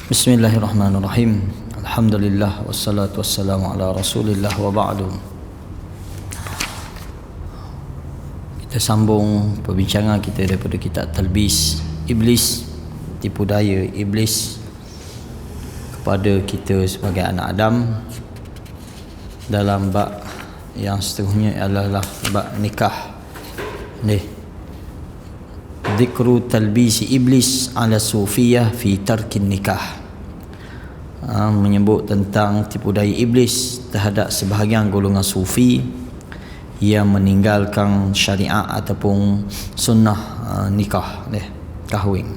Bismillahirrahmanirrahim. Alhamdulillah wassalatu wassalamu ala Rasulillah wa ba'du. Kita sambung perbincangan kita daripada kitab Talbis Iblis, tipu daya iblis kepada kita sebagai anak Adam. Dalam bab yang seterusnya adalah bab nikah. Zikru talbisi iblis ala sufiyah fi tarkin nikah. Menyebut tentang tipu daya iblis terhadap sebahagian golongan sufi yang meninggalkan syariat ataupun sunnah nikah, kahwin.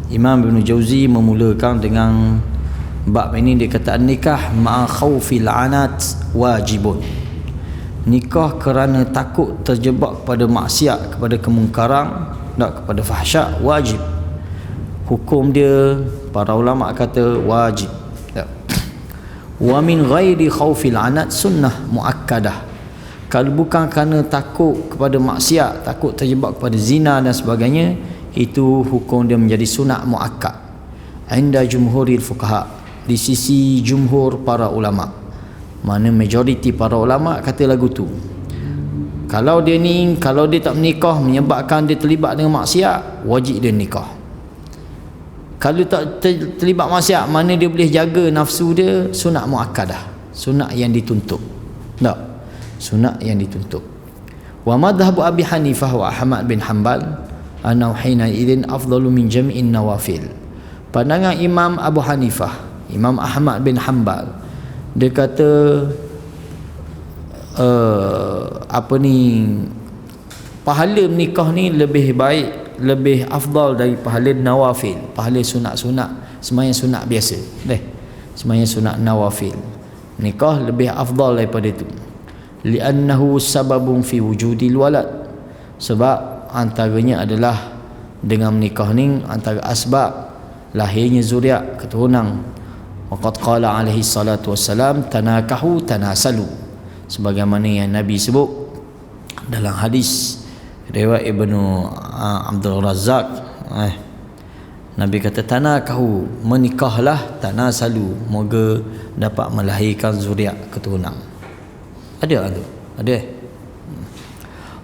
Imam Ibn Jauzi memulakan dengan bab ini, dia kata nikah ma'a khawfil anat wajibun. Nikah kerana takut terjebak kepada maksiat, kepada kemungkaran dan kepada fahsyak, wajib. Hukum dia para ulama kata wajib. Wa min ghairi khawfil anat sunnah muakkadah. Kalau bukan kerana takut kepada maksiat, takut terjebak kepada zina dan sebagainya, itu hukum dia menjadi sunat muakkad inda jumhuril fuqaha, di sisi jumhur para ulama. Mana majoriti para ulama kata lagu tu, kalau dia tak menikah menyebabkan dia terlibat dengan maksiat, wajib dia nikah. Kalau tak terlibat maksiat, mana dia boleh jaga nafsu dia, sunat muakkadah, sunat yang dituntut. Tak, sunat yang dituntut. Wa madhhabu Abi Hanifah wa Ahmad bin Hanbal annahu hina idzin afdalu min jam'in nawafil. Pandangan Imam Abu Hanifah, Imam Ahmad bin Hanbal, dia kata pahala menikah ni lebih baik, lebih afdal dari pahala nawafil, pahala sunat-sunat, sembahyang sunat biasa. Sembahyang sunat nawafil, nikah lebih afdal daripada itu. Li'annahu sababun fi wujudil walad, sebab antaranya adalah dengan menikah ni antara asbab lahirnya zuriat, keturunan. Waqad qala alaihi salatu wassalam tanakahu tanasalu, sebagaimana yang Nabi sebut dalam hadis riwayat Ibnu Abdul Razak, Nabi kata tanakahu, menikahlah, tanasalu, moga dapat melahirkan zuriat, keturunan. Ada.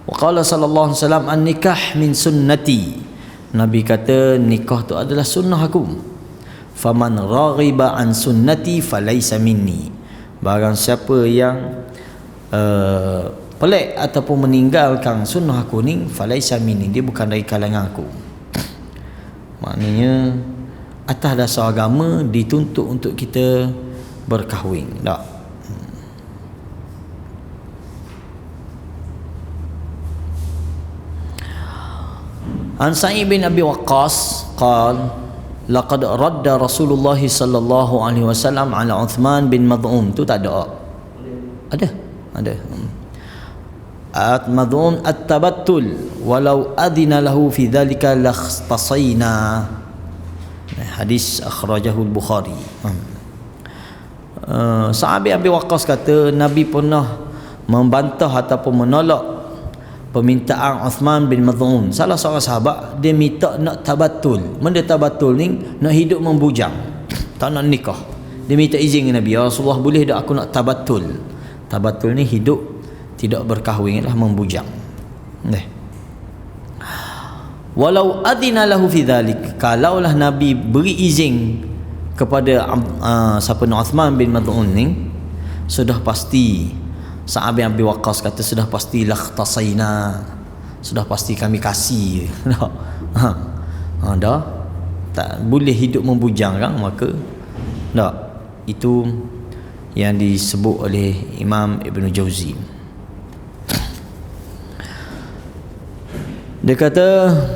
Wa qala sallallahu alaihi wasallam an-nikah min sunnati, Nabi kata nikah tu adalah sunnah aku. Faman raghiba an sunnati falaysa minni, barang siapa yang pelik ataupun meninggalkan sunnah aku ni, falaysa minni, dia bukan dari kalangan aku. Maknanya atas dasar agama dituntut untuk kita berkahwin. Tak. An Sa'id bin Abi Waqqas qala laqad radda Rasulullah sallallahu alaihi wasallam ala Uthman bin Mad'un. Tu tak ada. Ada. Mad'un at-tabattul walau adina lahu fi dhalika lakhtasayna. Hadis akhrajahu al-Bukhari. Sahabat Abi Waqqas kata Nabi pernah membantah ataupun menolak permintaan Uthman bin Mad'un. Salah seorang sahabat, dia minta nak tabatul. Benda tabatul ni nak hidup membujang, tak nak nikah. Dia minta izin dengan Nabi, ya Rasulullah, boleh tak aku nak tabatul? Tabatul ni hidup tidak berkahwin lah, membujang. Walau adina lahu fi dhalik, kalaulah Nabi beri izin kepada siapa nak Uthman bin Mad'un ni, sudah pasti Sahabat Abi Waqqas kata sudah pasti lakhtasayna, sudah pasti kami kasih. Dah tak boleh hidup membujang kan, maka tak. Itu yang disebut oleh Imam Ibn Jauzi. Dia kata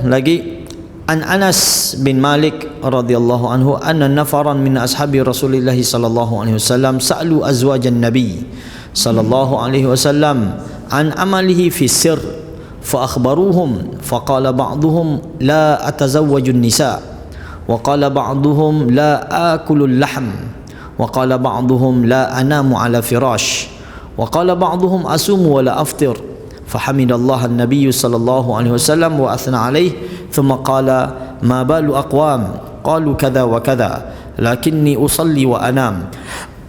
lagi, an Anas bin Malik radhiyallahu anhu anna nafaran min ashabi Rasulillah sallallahu alaihi wasallam sa'lu azwajan nabi sallallahu alaihi wasallam an amalihi fi sir fa akhbaruhum fa qala ba'dhum la atazawwaju an-nisa wa qala ba'dhum la akulu al-lahm wa qala ba'dhum la anamu ala firash wa qala ba'dhum asumu wa la aftir Fahamidallah an-nabiy sallallahu alaihi wasallam wa athna alaihi thumma qala ma balu aqwam qalu kadha wa kadha lakinni usalli wa anam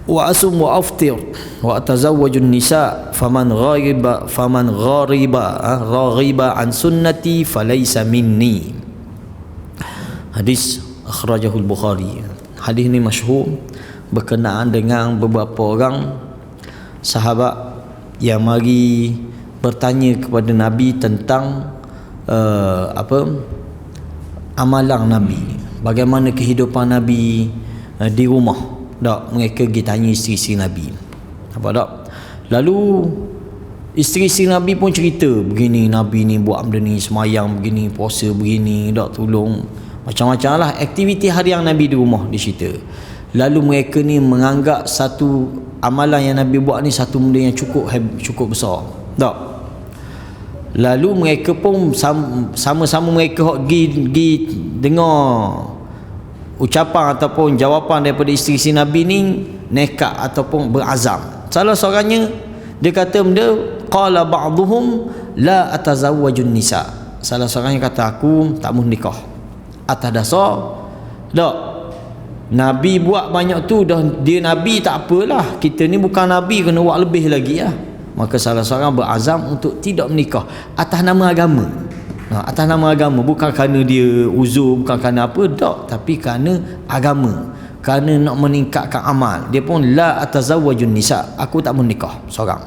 wa asum wa aftir wa atazawwaju an-nisa faman ghariba an sunnati falaysa minni. Hadis akhrajahul Bukhari. Hadis ini masyhur berkenaan dengan beberapa orang sahabat yang mari bertanya kepada Nabi tentang amalan Nabi, bagaimana kehidupan Nabi di rumah. Tak, mereka pergi tanya isteri-isteri Nabi. Apa tak? Lalu isteri-isteri Nabi pun cerita begini, Nabi ni buat benda ni, semayang begini, puasa begini, tak tolong macam-macam lah aktiviti harian Nabi di rumah dia cerita. Lalu mereka ni menganggap satu amalan yang Nabi buat ni satu benda yang cukup besar. Tak? Lalu mereka pun sama-sama mereka pergi dengar ucapan ataupun jawapan daripada isteri-isteri Nabi ni, nekat ataupun berazam. Salah seorangnya dia kata benda, qala ba'dhum la atazawwajun nisa. Salah seorangnya kata aku tak mau nikah. Atas dasar tak, Nabi buat banyak tu dah, dia Nabi tak apalah, kita ni bukan Nabi kena buat lebih lagi lah. Maka salah seorang berazam untuk tidak menikah atas nama agama. Atas nama agama, bukan kerana dia uzur, bukan kerana apa, tak, tapi kerana agama, kerana nak meningkatkan amal. Dia pun la atazawwajun nisa, aku tak menikah seorang.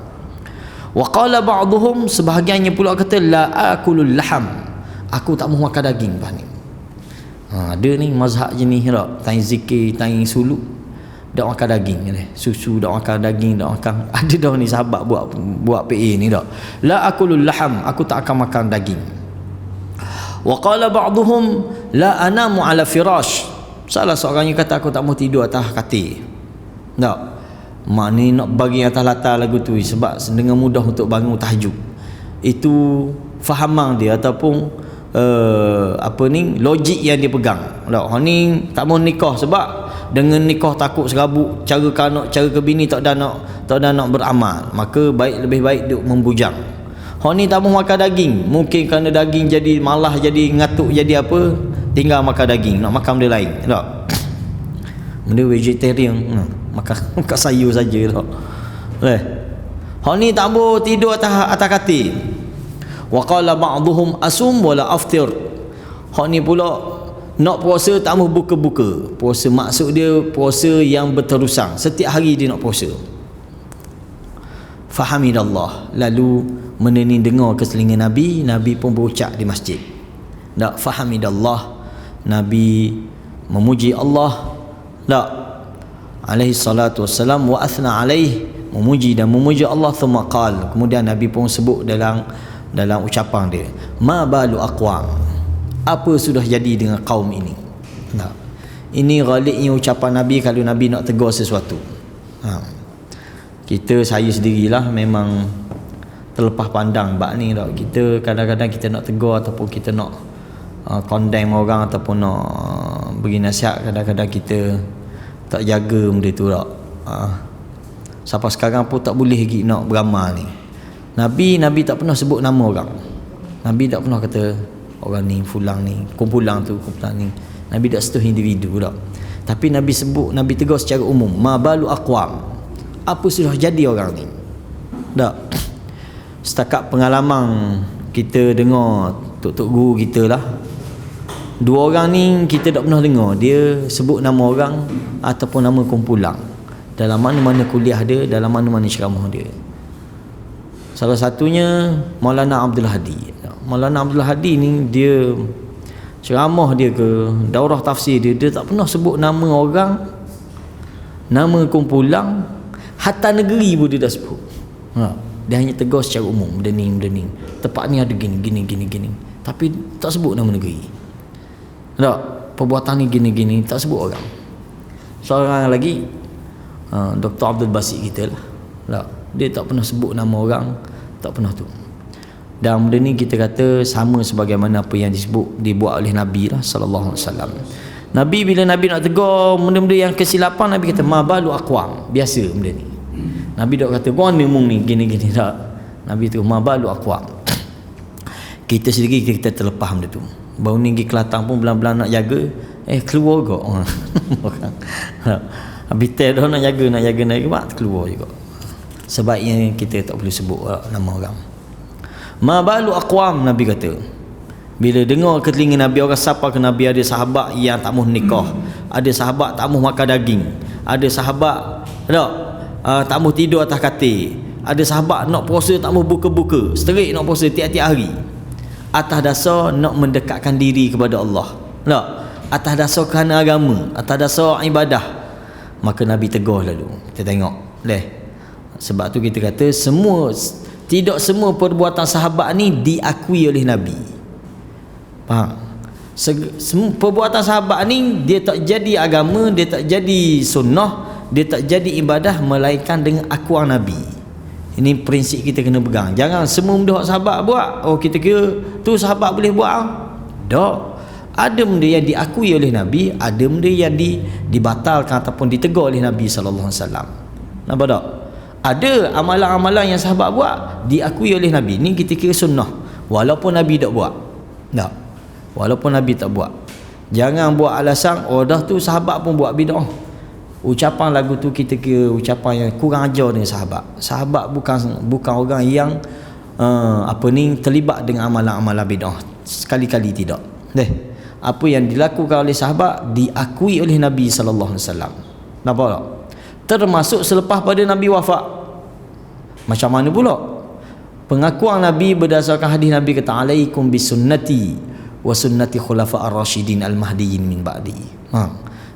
Wa qala ba'dhum, sebahagiannya pula kata la akulul laham, aku tak mahu makan daging. Ni ada ni mazhab jenis tak, tanya zikir, tanya suluk, tak makan daging ni, susu tak makan, daging tak makan. Ada dah ni sahabat buat PA ni tak, la akulul laham, aku tak akan makan daging. Wa qala ba'dhum la anamu ala firash, salah seorangnya kata aku tak mau tidur atas katil. Tak, mak ni nak bagi atas latar lagu tu sebab dengan mudah untuk bangun tahajud. Itu fahamang dia ataupun logik yang dia pegang. Tak, hang ni tak mau nikah sebab dengan nikah takut serabut, cara kanak, cara ke bini tak dah nak beramal, maka lebih baik duk membujang. Hang ni tak mau makan daging, mungkin kerana daging jadi malah jadi ngatuk, jadi apa, tinggal makan daging, nak makan benda lain. Tak, benda vegetarian, makan sayur saja. Tak, hang ni tak mau tidur atas katil. Wa qala ba'dhum asum wala aftir, hang ni pula nak puasa tak mau buka-buka. Puasa maksud dia puasa yang berterusan, setiap hari dia nak puasa. Fahamidallah, lalu meneni dengar ke telinga Nabi, Nabi pun berucap di masjid. Tak, fahamidallah, Nabi memuji Allah. Tak, alaihi salatu wassalam, wa athna alaih, memuji dan memuji Allah. Thumma qal, kemudian Nabi pun sebut dalam ucapan dia, ma balu aqwam, apa sudah jadi dengan kaum ini. Nah, ini ghaliknya ucapan Nabi kalau Nabi nak tegur sesuatu. Saya sendirilah memang terlepas pandang bab ni tak. Kita kadang-kadang kita nak tegur ataupun kita nak condemn orang ataupun nak bagi nasihat, kadang-kadang kita tak jaga benda tu tak. Sampai sekarang pun tak boleh lagi nak beramal ni. Nabi tak pernah sebut nama orang. Nabi tak pernah kata orang ni fulang ni, kumpulan tu kumpulan ni. Nabi tak sentuh individu tak. Tapi Nabi tegur secara umum, ma balu aqwam, apa sudah jadi orang ni. Tak, setakat pengalaman kita dengar tok-tok guru kita lah, dua orang ni kita tak pernah dengar dia sebut nama orang ataupun nama kumpulan dalam mana-mana kuliah dia, dalam mana-mana ceramah dia. Salah satunya Maulana Abdul Hadi. Maulana Abdul Hadi ni, dia ceramah dia ke daurah tafsir dia tak pernah sebut nama orang, nama kumpulan, hatta negeri pun dia dah sebut. Dia hanya tegur secara umum, benda ni tempat ni ada gini, tapi tak sebut nama negeri. Tak, perbuatan ni gini, tak sebut orang. Seorang lagi Dr. Abdul Basit kita lah. Tak, dia tak pernah sebut nama orang, tak pernah tu. Dan benda ni kita kata sama sebagaimana apa yang dibuat oleh Nabi lah sallallahu alaihi wasallam. Nabi bila Nabi nak tegur benda-benda yang kesilapan, Nabi kata ma balu aqwam, biasa benda ni. Nabi tak kata kau ni mung ni gini tak. Nabi tu ma balu aqwam. Kita sendiri kita terlepas benda tu. Baru ni pergi Kelantan pun belang-belang nak jaga, keluar juga orang. Habis dah nak jaga mak keluar juga. Sebaiknya kita tak perlu sebut nama orang. Ma balu aqwam, Nabi kata. Bila dengar ke telinga Nabi orang sapa ke Nabi, ada sahabat yang tak mahu nikah, ada sahabat tak mahu makan daging, ada sahabat tak mahu tidur atas katil, ada sahabat nak puasa tak mahu buka-buka, seterik nak puasa tiap-tiap hari, atas dasar nak mendekatkan diri kepada Allah, atas dasar kerana agama, atas dasar ibadah. Maka Nabi tegur lalu. Kita tengok sebab tu kita kata tidak semua perbuatan sahabat ni diakui oleh Nabi. Faham? Perbuatan sahabat ni dia tak jadi agama, dia tak jadi sunnah, dia tak jadi ibadah melainkan dengan akuan Nabi. Ini prinsip kita kena pegang. Jangan semua benda sahabat buat, kita kira tu sahabat boleh buat. Tak. Ada benda yang diakui oleh Nabi, ada benda yang dibatalkan ataupun ditegur oleh Nabi sallallahu alaihi wasallam. Nampak tak? Ada amalan-amalan yang sahabat buat diakui oleh Nabi. Ni kita kira sunnah walaupun Nabi tak buat. Tak. Walaupun Nabi tak buat. Jangan buat alasan dah tu sahabat pun buat bidah. Ucapan lagu tu kita kira ucapan yang kurang ajar dengan sahabat. Sahabat bukan orang yang terlibat dengan amalan-amalan bidah. Sekali-kali tidak. Apa yang dilakukan oleh sahabat diakui oleh Nabi sallallahu alaihi wasallam. Nampak tak? Termasuk selepas pada Nabi wafat. Macam mana pula? Pengakuan Nabi berdasarkan hadis Nabi kata alaikum bisunnati wa sunnati khulafa ar-rasyidin al-mahdiyyin min ba'di.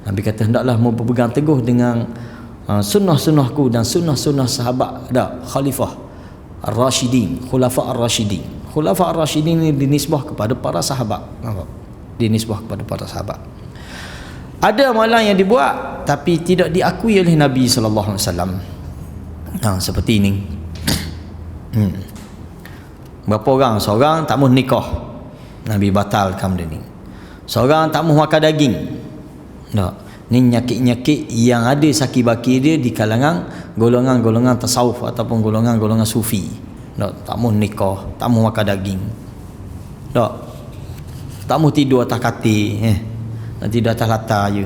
Nabi kata hendaklah mau berpegang teguh dengan sunnah-sunnahku dan sunnah-sunnah sahabat khalifah ar-rasyidin, khulafa ar-rasyidin. Khulafa ar-rasyidin ini dinisbah kepada para sahabat. Dinisbah kepada para sahabat. Ada amalan yang dibuat tapi tidak diakui oleh Nabi sallallahu alaihi wasallam. Seperti ini. Berapa orang? Seorang tak mahu nikah, Nabi batalkan benda ni. Seorang tak mahu makan daging. Ni nyakit-nyakit yang ada saki baki dia di kalangan golongan-golongan tasawuf ataupun golongan-golongan sufi. Tak mahu nikah, tak mahu makan daging. Tak mahu tidur atas katil, nak tidur atas latar je.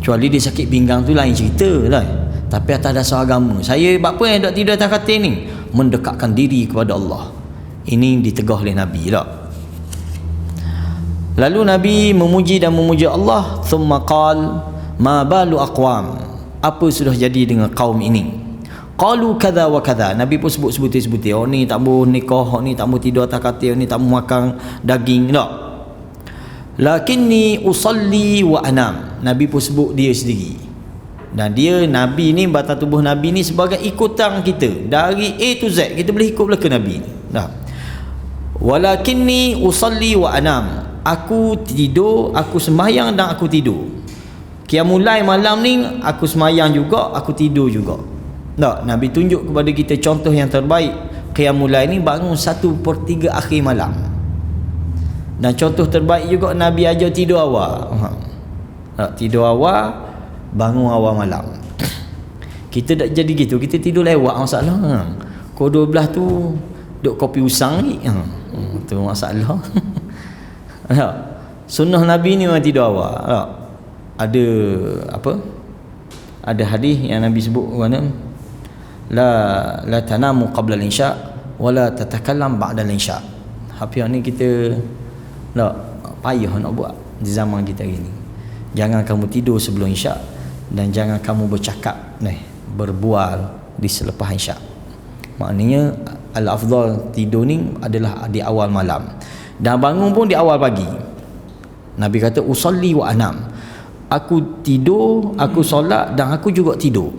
Kecuali dia sakit pinggang tu lain cerita lah. Tapi atas dasar agama, saya buat apa yang tak tidur atas katil ni? Mendekatkan diri kepada Allah. Ini ditegur oleh Nabi tak? Lalu Nabi memuji dan memuja Allah. Thumma qal ma balu aqwam, apa sudah jadi dengan kaum ini? Qalu kadha wa kadha. Nabi pun sebut-sebutir ni tak mau nikah, ni tak mau tidur atas katil, ni tak mau makan daging tak? Lakinni usalli wa anam. Nabi pun sebut dia sendiri. Dan dia Nabi ni, batang tubuh Nabi ni sebagai ikutan kita dari A to Z. Kita boleh ikut belakang Nabi ni. Walakinni usalli wa anam. Aku tidur, aku sembahyang dan aku tidur. Qiyamul malam ni aku sembahyang juga, aku tidur juga. Nabi tunjuk kepada kita contoh yang terbaik. Qiyamul ni bangun 1/3 akhir malam. Dan contoh terbaik juga Nabi ajar tidur awal. Tidur awal, bangun awal malam. Kita tak jadi gitu, kita tidur lewat masalah. Pukul 12 tu duk kopi usang ni. Tu masalah. Sunnah Nabi ni memang tidur awal. Ada apa? Ada hadis yang Nabi sebut mana? La tanamu qabla al-insya wa la tatakallam ba'da al-insya. Apa ni kita payah nak buat di zaman kita hari ni. Jangan kamu tidur sebelum isyak dan jangan kamu bercakap berbual di selepas isyak. Maknanya al-afdal tidur ni adalah di awal malam dan bangun pun di awal pagi. Nabi kata usalli wa anam. Aku tidur, aku solat dan aku juga tidur.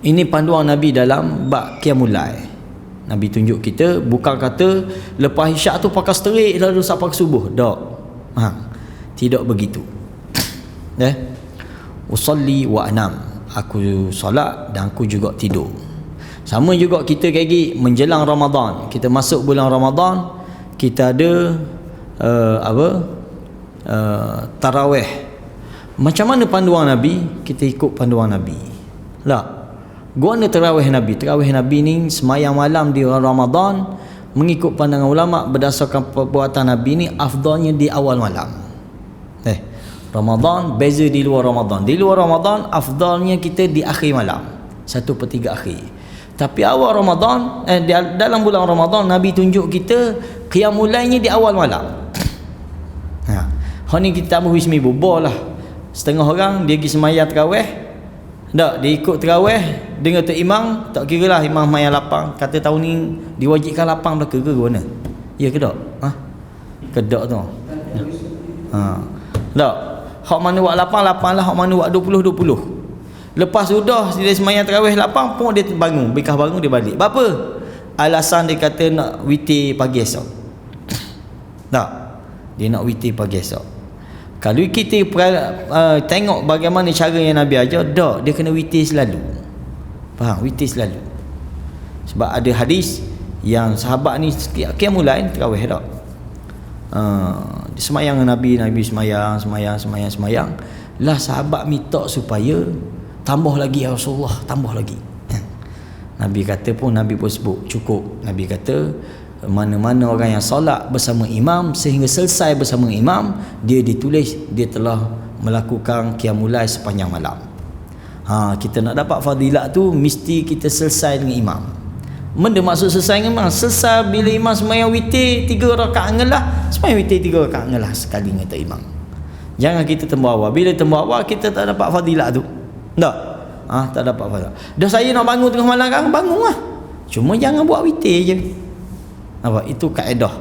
Ini panduan Nabi dalam bab qiyamul lail. Nabi tunjuk kita, bukan kata lepas isyak tu pakai seterik lalu sampai subuh. Tak. Tidak begitu. Usalli wa anam. Aku solat dan aku juga tidur. Sama juga kita lagi menjelang Ramadan. Kita masuk bulan Ramadan, kita ada tarawih. Macam mana panduan Nabi? Kita ikut panduan Nabi. Guna tarawih Nabi. Tarawih Nabi ni semayang malam di Ramadan, mengikut pandangan ulama berdasarkan perbuatan Nabi ni afdalnya di awal malam. Ramadan beza di luar Ramadan. Di luar Ramadan afdalnya kita di akhir malam, 1/3 akhir. Tapi awal Ramadan, dalam bulan Ramadan Nabi tunjuk kita qiyamul lailnya di awal malam. Ni kita tambah wismi bubur lah. Setengah orang dia pergi semayang tarawih, tak, dia ikut tarawih dengan tu imam, tak kira lah imam semayang lapang, kata tahun ni diwajibkan lapang belaka ke mana? Ya ke tak? Kedak tu. Tak. Hak mana buat lapang lah, hak mana buat 20. Lepas sudah dia semayang tarawih lapang pun dia bangun, bekah bangun dia balik. Apa? Alasan dia kata nak witir pagi esok. Tak. Dia nak witir pagi esok. Kalau kita tengok bagaimana cara yang Nabi ajar, dia kena witir selalu. Faham? Witir selalu. Sebab ada hadis yang sahabat ni qiyamul lail tarawih tak. Semayang Nabi semayang. Lah sahabat minta supaya tambah lagi ya Rasulullah, tambah lagi. Nabi pun sebut cukup. Nabi kata mana-mana orang yang solat bersama imam sehingga selesai bersama imam, dia ditulis dia telah melakukan qiyamul lail sepanjang malam. Kita nak dapat fadilat tu mesti kita selesai dengan imam. Benda maksud selesai dengan imam, selesai bila imam sembahyang witir 3 rakaat ngelah, sembahyang witir 3 rakaat ngelah sekali kata imam. Jangan kita tembawa. Bila tembawa kita tak dapat fadilat tu. Tak? Tak dapat fadilat. Dah saya nak bangun tengah malam kan, bangunlah. Cuma jangan buat witir je. Apa? Itu kaedah.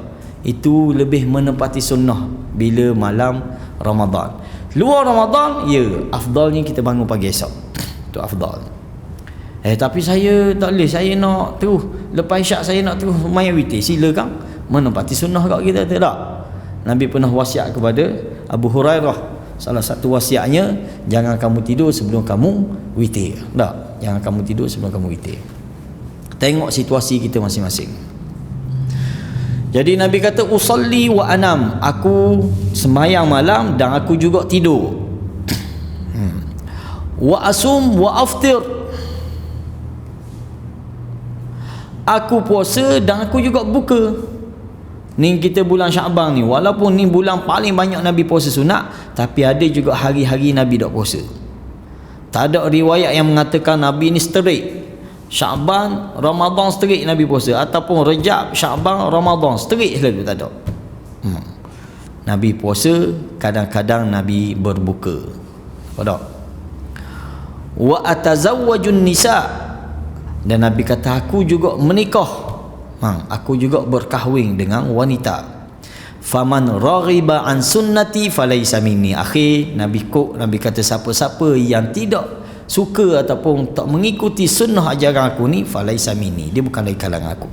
Itu lebih menepati sunnah bila malam Ramadan. Luar Ramadan, ya, afdalnya kita bangun pagi esok. Itu afdal. Tapi saya tak boleh, saya nak terus lepas isyak saya nak terus main witir. Silakan, menepati sunnah kat kita, tak? Nabi pernah wasiat kepada Abu Hurairah, salah satu wasiatnya, jangan kamu tidur sebelum kamu witir. Tak? Jangan kamu tidur sebelum kamu witir. Tengok situasi kita masing-masing. Jadi Nabi kata usalli wa anam, aku sembahyang malam dan aku juga tidur. Wa asum wa aftir, aku puasa dan aku juga buka. Ni kita bulan Syaban ni, walaupun ni bulan paling banyak Nabi puasa sunat, tapi ada juga hari-hari Nabi tak puasa. Tak ada riwayat yang mengatakan Nabi ni strict Syaban, Ramadan strict Nabi puasa, ataupun Rejab, Syaban, Ramadan strict selalu, tak ada. Nabi puasa, kadang-kadang Nabi berbuka. Ada. Wa atazawwajun nisa, dan Nabi kata aku juga menikah. Aku juga berkahwin dengan wanita. Faman raghiba an sunnati falaysa minni. Akhir Nabi kata siapa-siapa yang tidak suka ataupun tak mengikuti sunnah ajaran aku ni, falaysa minni, dia bukan dari kalangan aku.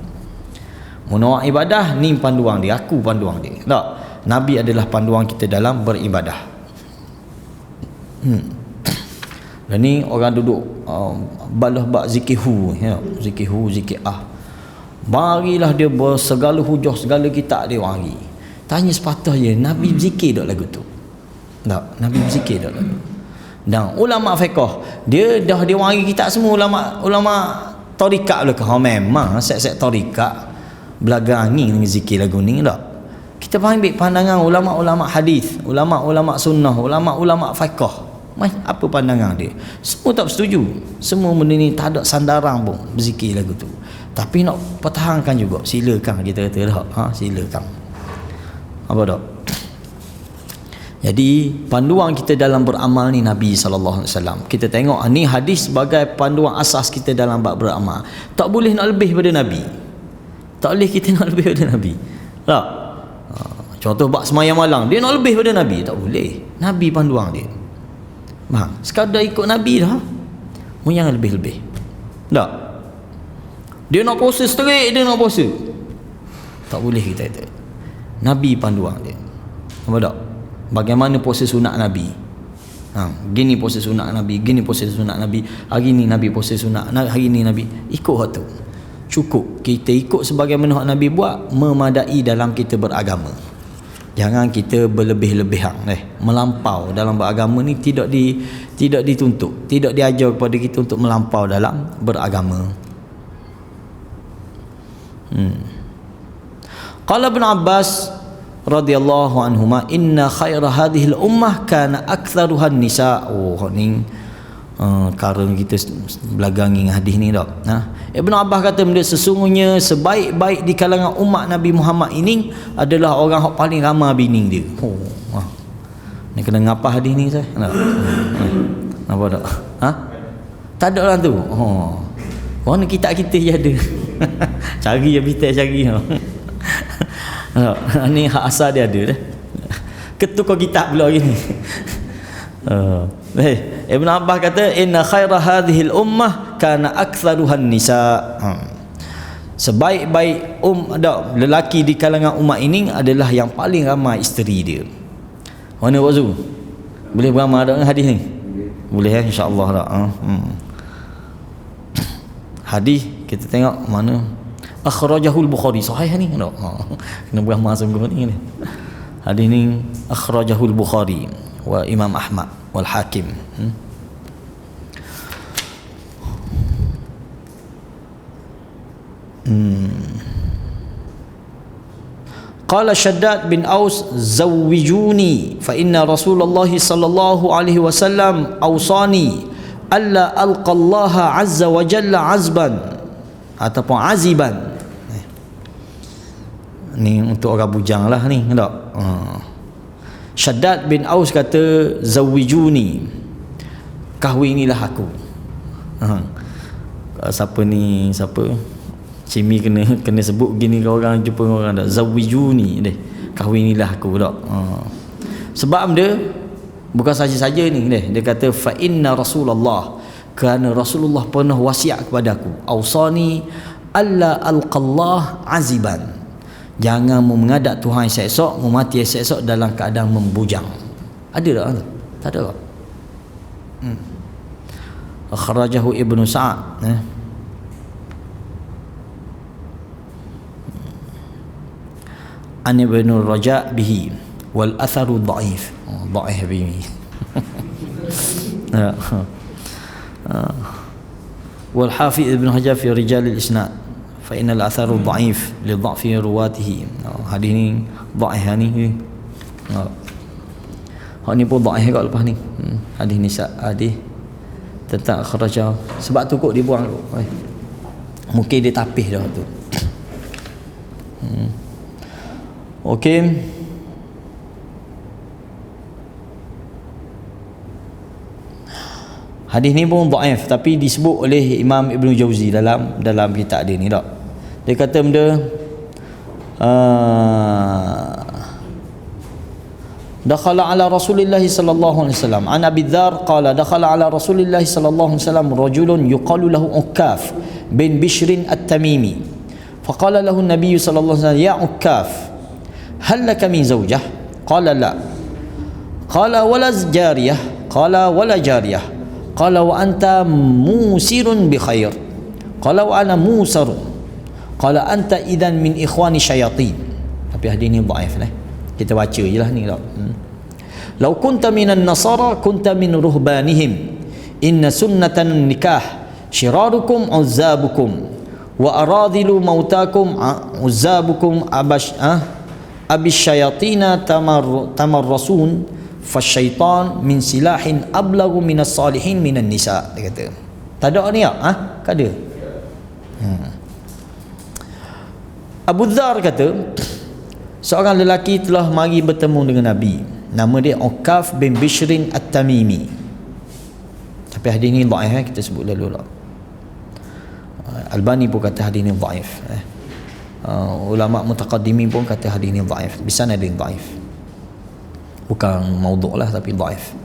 Menolak ibadah ni panduan dia, aku panduan dia. Tak, Nabi adalah panduan kita dalam beribadah. Dan ni orang duduk balah bak zikir zikir marilah dia bersegala hujah, segala kitab dia mari. Tanya sepatah je, Nabi berzikir tak lagu tu? Tak, Nabi berzikir tak lagu. Dan ulama fiqh dia mari kitab semua, ulama tarikat belaka. Memang set-set tarikat belagangi dengan zikir lagu ni, tak? Kita ambil pandangan ulama-ulama hadis, ulama-ulama sunnah, ulama-ulama fiqh. Apa pandangan dia? Semua tak setuju. Semua benda ni tak ada sandaran pun berzikir lagu tu. Tapi nak pertahankan juga, silakan kita kata dah. Silakan. Apa tak? Jadi panduan kita dalam beramal ni Nabi SAW. Kita tengok ni hadis sebagai panduan asas kita dalam bab beramal. Tak boleh nak lebih pada Nabi. Tak boleh kita nak lebih pada Nabi. Tak? Contoh bab semayang malam, dia nak lebih pada Nabi. Tak boleh. Nabi panduan dia. Sekadar ikut Nabi dah. Jangan lebih-lebih. Tak? Dia nak puasa straight, dia nak puasa. Tak boleh kita kata. Nabi panduan dia. Apa tak? Bagaimana puasa sunat Nabi? Gini puasa sunat Nabi, gini puasa sunat Nabi. Hari ni Nabi puasa sunat, hari ni Nabi ikut hak tu. Cukup kita ikut sebagaimana hak Nabi buat, memadai dalam kita beragama. Jangan kita berlebih-lebihan melampau dalam beragama ni tidak dituntut, tidak diajar kepada kita untuk melampau dalam beragama. Qala Ibn Abbas radhiyallahu anhuma inna khaira hadhihi al-ummah kana aktsaruha an-nisa. Ni karang kita belagangi hadis ni dak. Ibn Abbas kata benda sesungguhnya sebaik-baik di kalangan umat Nabi Muhammad ini adalah orang yang paling ramai bini dia. Ni kena ngapa hadis ni saya? Apa tak? Tak ada orang tu. Mana kita je ada. Cari je kita cari. Ni hak asal dia ada dah. Ketukar kitab pula gini. Ibn Abbas kata inna khaira hadhihi al-ummah kana aktsaruha an-nisa. Sebaik-baik lelaki di kalangan umat ini adalah yang paling ramai isteri dia. Mana Wazu? Boleh beramal dengan hadis ni? Boleh insya-Allah tak? Hadis kita tengok mana akhrajahul Bukhari sahih ni tak? Kena beramal sungguh ni. Hadis ni akhrajahul Bukhari wa Imam Ahmad wal Hakim. Qala Shaddad bin Aus zawwijuni fa inna Rasulullah sallallahu alaihi wasallam awsani alla alqa Allah azza wa jalla azban ataupun aziban. Ni untuk orang bujang lah ni tak? Shaddad bin Aus kata zawwijuni, kahwinilah aku. Siapa ni, siapa Cimi kena sebut gini ke orang jumpa orang dak, zawwijuni deh, kahwinilah aku dak. Sebab dia bukan saja-saja ni deh, dia kata fa inna Rasulullah, kerana Rasulullah pernah wasiat kepada aku, ausani alla alqallah aziban, jangan menghadap Tuhan esok, memati esok dalam keadaan membujang. Ada tak? Tak ada tak? Akhrajahu Ibnu Sa'ad. An Ibnu Raja' bihi wal atharu dhaif. Dhaif bihi. Wal Hafiz Ibn Hajar fi rijal al-isnad fa innal atharu dhaif li dha'fi ruwatihi. Hadis ni dhaif ni. Hak ni pun dhaif kat lepas ni. Hadis ni hadis tentang akhrajah. Sebab tu kok dibuang tu. Mungkin dia tapis dah tu. Okey. Hadis ni pun dhaif tapi disebut oleh Imam Ibn Jauzi dalam kitab dia ni tak. Dia kata benda dakhala ala Rasulillah sallallahu alaihi wasallam an Abi Dzar qala dakhala ala Rasulillah sallallahu alaihi wasallam rajulun yuqalu lahu Ukkaf bin Bishr at-Tamimi faqala lahu an-nabiy sallallahu alaihi wasallam ya Ukkaf hal laka min zawjah qala la qala wala jariyah qala wala jariyah qala wa anta musirun bi khair qala wa ana musar qala anta idan min ikhwani syayatin. Tapi hadis ni dhaif lah, kita baca je lah ni tak. Law kunta minan nasara kunta min ruhbanihim inna sunnatan nikah shirarukum uzzabukum wa aradhilu mautakum uzzabukum abis syayatina tamarrasun fasyaitan min silahin ablagu minas salihin minan nisa. Dia kata tak ada ni tak? Tak ada. Abu Dzar kata seorang lelaki telah mari bertemu dengan Nabi, nama dia Ukkaf bin Bishrin at-Tamimi. Tapi hadis ni dhaif, kita sebut lalu lah. Albani pun kata hadis ni dhaif. Ulama mutaqaddimin pun kata hadis ni dhaif, bisanadin dhaif, bukan maudhu' lah tapi dhaif.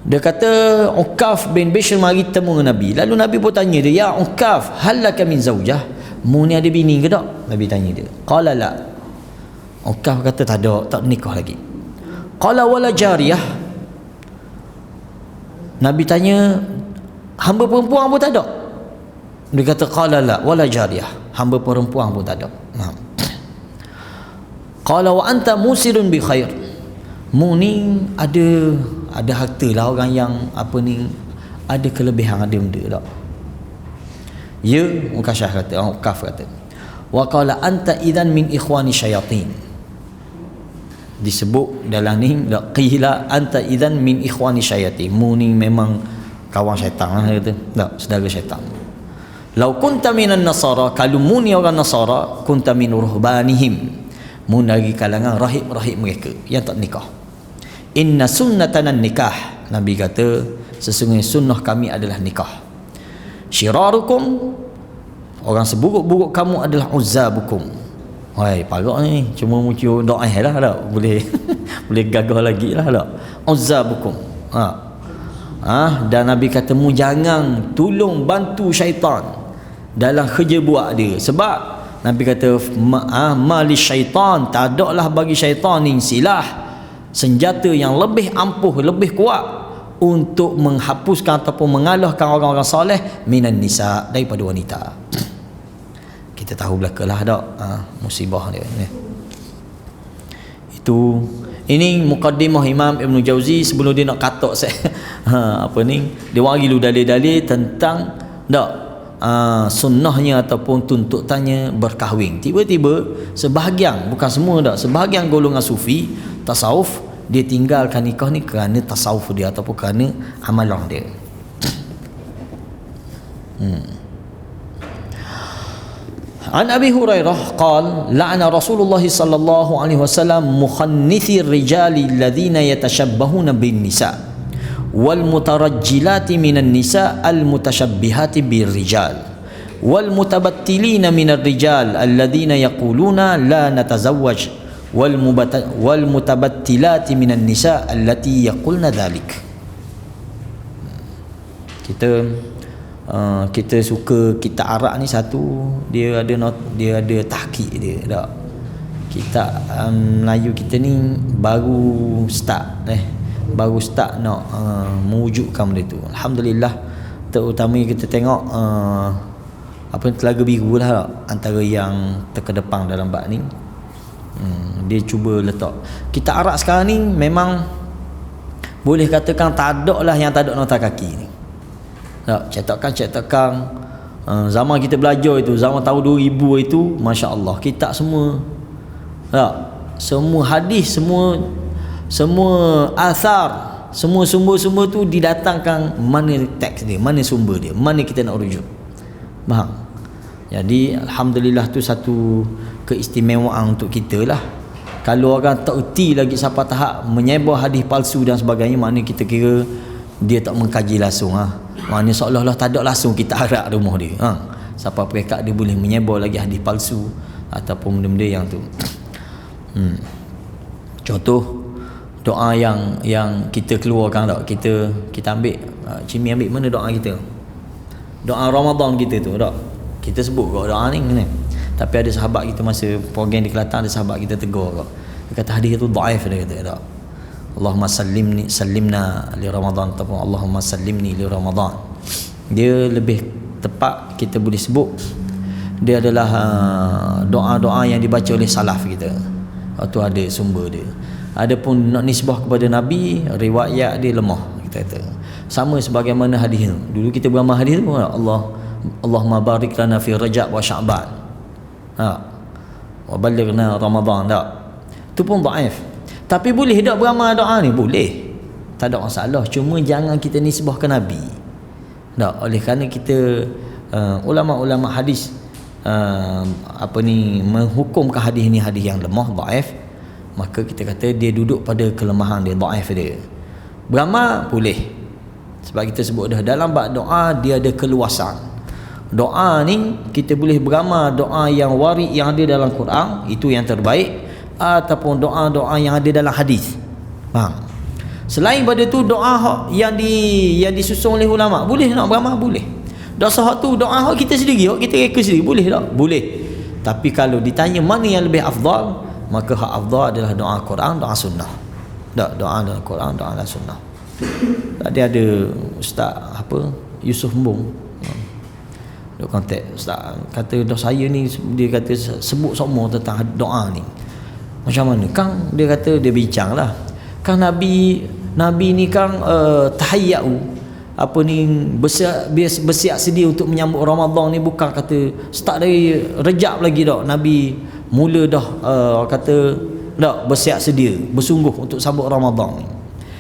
Dia kata Ukkaf bin Bishr mari temu dengan Nabi, lalu Nabi pun tanya dia, ya Ukkaf hal laka min zawjah, mu ni ada bini ke tak? Nabi tanya dia. Qala la. Ukkaf kata tak ada, tak nikah lagi. Qala wala jariyah. Nabi tanya hamba perempuan pun tak ada? Dia kata qala la wala jariyah, hamba perempuan pun tak ada. Qala wa anta musirun bi khair. Mu ni ada harta lah orang yang apa ni, ada kelebihan, ada benda tak. Ya, Mukasyah kata, Kaf kata. Wa qala anta idzan min ikhwani syayatin. Disebut dalam ni, qila anta idzan min ikhwani syayatin. Mu ni memang kawan syaitan lah kata. Tak, saudara syaitan. Lau kunta minan nasara, kalau mu ni orang Nasara, kunta min ruhbanihim. Mu dari kalangan rahib-rahib mereka yang tak nikah. Inna sunnatana nikah. Nabi kata, sesungguhnya sunnah kami adalah nikah. Syirarukum, orang seburuk-buruk kamu adalah uzzabukum. Hai, parah ni, cuma muncul doa lah tak? Boleh boleh gagah lagi lah tak? Uzzabukum. Dan Nabi kata, mu jangan tolong bantu syaitan dalam kerja buat dia. Sebab Nabi kata, mali syaitan, tak adalah bagi syaitan ni silah, senjata yang lebih ampuh, lebih kuat untuk menghapuskan ataupun mengalahkan orang-orang soleh minan nisa, daripada wanita. Kita tahu belakalah tak musibah dia ni. Itu ini mukaddimah Imam Ibn Jauzi sebelum dia nak katak apa ni, dia wari lu dalil-dalil tentang tak sunnahnya ataupun tuntutannya berkahwin. Tiba-tiba sebahagian, bukan semua tak, sebahagian golongan sufi tasawuf, dia tinggalkan nikah ni kerana tasawuf dia ataupun kerana amalan dia. An Abi Hurairah qala la'ana Rasulullah sallallahu alaihi wasallam mukhannithi ar-rijali alladhina yatashabbahuna bin nisa wal mutarajjilati minan nisa al mutashabbihati bir rijal wal mutabattilina minar rijal alladhina yaquluna la natazawwaj wal mutabattilati minan nisa allati yaqulna dhalik. Kita suka kitab Arab ni satu, dia ada tahqiq dia tak. Kitab Melayu kita ni baru start nak mewujudkan benda tu. Alhamdulillah, terutama kita tengok apa Telaga Biru lah antara yang terkedepan dalam bab ni. Dia cuba letak kitab Arab sekarang ni, memang boleh katakan tak ada lah yang tak ada nota kaki ni. Tak, cetakan zaman kita belajar itu, zaman tahun 2000 itu, masya-Allah, kitab semua tak, semua hadis, semua asar, semua sumber-sumber tu didatangkan, mana teks dia, mana sumber dia, mana kita nak rujuk. Faham? Jadi alhamdulillah tu satu keistimewaan untuk kita lah. Kalau orang tak erti lagi sampai tahap menyebar hadis palsu dan sebagainya, mana kita kira dia tak mengkaji langsung Maknanya seolah-olah tak ada langsung kita harap rumah dia. Sampai perekat dia boleh menyebar lagi hadis palsu ataupun benda-benda yang tu. Contoh doa yang kita keluarkan tak, kita ambil Cimi ambil mana doa kita, doa Ramadan kita tu tak, kita sebut kau doa ni kan. Tapi ada sahabat kita masa program di Kelantan, ada sahabat kita tegur kau, dia kata hadis tu dhaif, dia kata tak, Allahumma sallimna li Ramadan ataupun Allahumma sallimni li Ramadan. Dia lebih tepat kita boleh sebut dia adalah doa-doa yang dibaca oleh salaf kita. Itu ada sumber dia. Adapun nak nisbah kepada Nabi, riwayat dia lemah, kita kata. Sama sebagaimana hadis tu. Dulu kita beramal hadis tu, Allahumma barik lana fi Rajab wa Sya'ban. Wa balighna Ramadan tak. Itu pun dhaif. Tapi boleh tak beramal doa ni? Boleh, tak ada masalah. Cuma jangan kita nisbah ke Nabi tak. Oleh kerana kita ulama-ulama hadis menghukumkan hadis ni hadis yang lemah, dhaif, maka kita kata dia duduk pada kelemahan dia, dhaif dia. Beramal boleh, sebab kita sebut dah dalam bab doa dia ada keluasan. Doa ni kita boleh beramal doa yang warid yang ada dalam Quran, itu yang terbaik, ataupun doa-doa yang ada dalam hadis. Faham? Selain pada tu doa yang disusun oleh ulama, boleh nak beramal, boleh. Doa tu doa kita sendiri, kita reka sendiri, boleh tak? Boleh. Tapi kalau ditanya mana yang lebih afdal, maka hak afdal adalah doa Quran, doa sunnah. Tak, doa dalam Quran, doa dalam sunnah. Tadi ada Ustaz Yusuf Mbong, dia kontak Ustaz, kata doa saya ni, dia kata sebut semua tentang doa ni. Macam mana? Kang dia kata, dia bincang lah. Kang Nabi ni kang tahayyau, apa ni, bersiap sedia untuk menyambut Ramadan ni, bukan kata start dari Rejab lagi dah Nabi mula dah kata dah bersiap sedia, bersungguh untuk sambut Ramadan ni.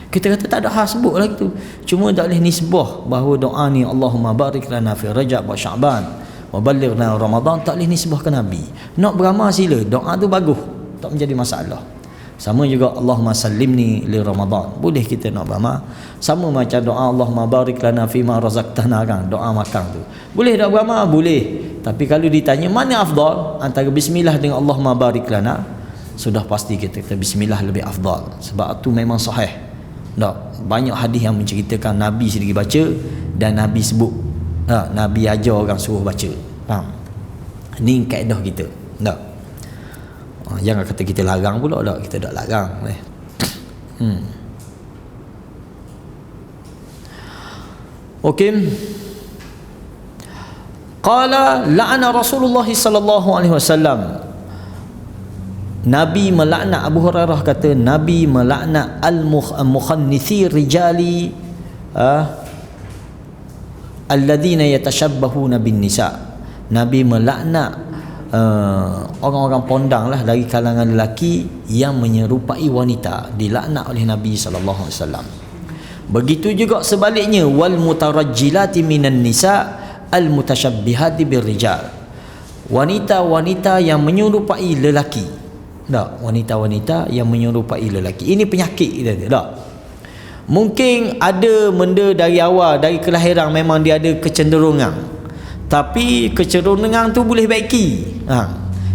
Kita kata tak ada hal sebut lah gitu. Cuma tak boleh nisbah bahawa doa ni Allahumma barik lana fi Rajab wa Sya'ban wa ballighna Ramadan, tak boleh nisbah ke Nabi. Nak beramal sila, doa tu bagus, tak menjadi masalah. Sama juga Allahumma sallimni li Ramadan, boleh kita nak beramal. Sama macam doa Allahumma barik lana fima razaqtana kan, doa makan tu boleh tak beramal? Boleh. Tapi kalau ditanya mana afdal antara bismillah dengan Allahumma barik lana, sudah pasti kita kata bismillah lebih afdal, sebab tu memang sahih. Tak, banyak hadis yang menceritakan Nabi sendiri baca dan Nabi sebut, Nabi ajar orang suruh baca. Faham? Ni kaedah kita. Tak, jangan kata kita larang pula. Tak, kita tak larang. Okey. Qala la'ana Rasulullah sallallahu alaihi wasallam. Nabi melaknat, Abu Hurairah kata Nabi melaknat al-mukhannisi rijali alladhina yatashabbahuna bin nisa. Nabi melaknat orang-orang pondang lah dari kalangan lelaki yang menyerupai wanita, dilaknat oleh Nabi sallallahu alaihi wasallam. Begitu juga sebaliknya, wal mutarajjilati minan nisa al mutasyabbihati birrijal. Wanita-wanita yang menyerupai lelaki. Tak, wanita-wanita yang menyerupai lelaki. Ini penyakit kita tak? Mungkin ada benda dari awal, dari kelahiran memang dia ada kecenderungan, tapi kecenderungan tu boleh baiki.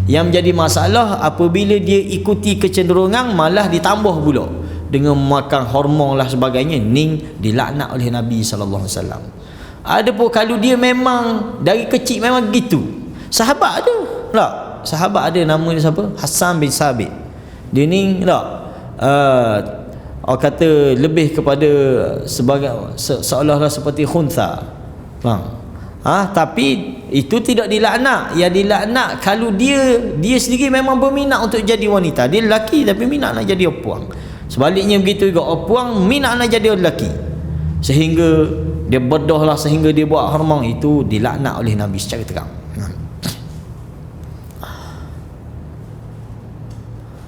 Yang menjadi masalah apabila dia ikuti kecenderungan malah ditambah pula dengan makan hormon lah sebagainya. Ni dilaknat oleh Nabi sallallahu alaihi wasallam. Ada pun kalau dia memang dari kecil memang gitu. Sahabat ada tak? Sahabat ada, nama dia siapa? Hassan bin Sabit. Dia ni tak, orang kata lebih kepada sebagai seolah-olah seperti khuntha. Faham? Tapi itu tidak dilaknat. Yang dilaknat kalau dia sendiri memang berminat untuk jadi wanita. Dia lelaki tapi minat nak jadi puang. Sebaliknya begitu juga, puang minat nak jadi lelaki, sehingga dia berdoh lah, sehingga dia buat hormon, itu dilaknat oleh Nabi secara terang.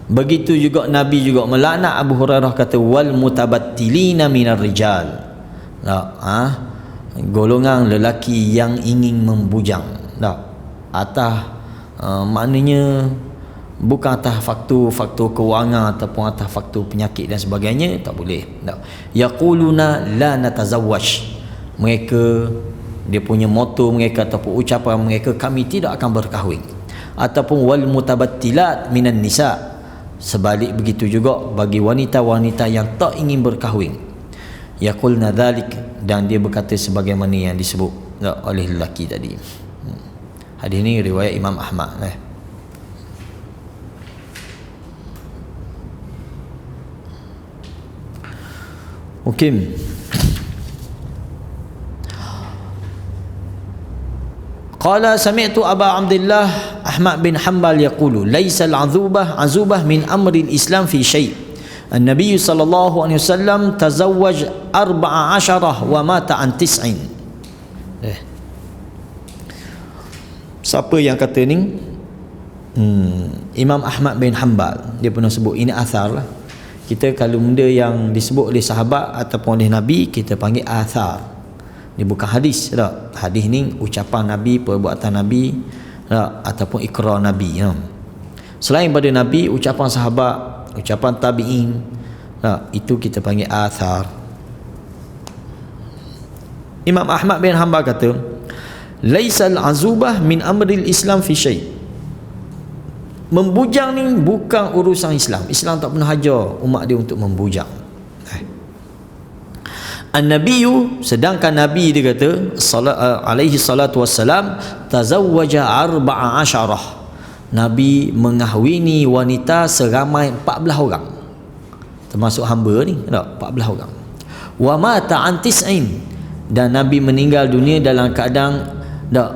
Begitu juga Nabi juga melaknat, Abu Hurairah kata wal mutabattilina minar rijal. Golongan lelaki yang ingin membujang. Atas maknanya bukan atas faktor kewangan ataupun atas faktor penyakit dan sebagainya, tak boleh. Yaquluna la natazawwaj. Mereka, dia punya motto mereka ataupun ucapan mereka, kami tidak akan berkahwin. Ataupun wal mutabattilat minan nisa. Sebalik begitu juga bagi wanita-wanita yang tak ingin berkahwin. Yaqulna dzalik, dan dia berkata sebagaimana yang disebut oleh lelaki tadi. Hadis ini riwayat Imam Ahmad. Okey. Qala sami'tu Aba Abdullah Ahmad bin Hanbal yaqulu laisa al-azubah min amri al-Islam fi syai'. An-Nabi sallallahu alaihi wasallam tazawwaj 14 wa mata an 9. Siapa yang kata ni? Imam Ahmad bin Hanbal, dia pernah sebut, ini athar lah. Kita kalau benda yang disebut oleh sahabat ataupun oleh Nabi, kita panggil athar. Dia bukan hadis tak? Hadis ni ucapan Nabi, perbuatan Nabi tak? Ataupun ikrar Nabi. Selain pada Nabi, ucapan sahabat, ucapan tabi'in tak? Itu kita panggil athar. Imam Ahmad bin Hanbal kata laisal azubah min amril Islam fi syai'. Membujang ni bukan urusan Islam. Islam tak pernah ajar umat dia untuk membujang. An-Nabiyyu, sedangkan Nabi dia kata alaihi salatu wassalam tazawwaja 14. Nabi mengahwini wanita seramai 14 orang. Termasuk hamba ni, tak? 14 orang. Wa mata an 9, dan Nabi meninggal dunia dalam keadaan tak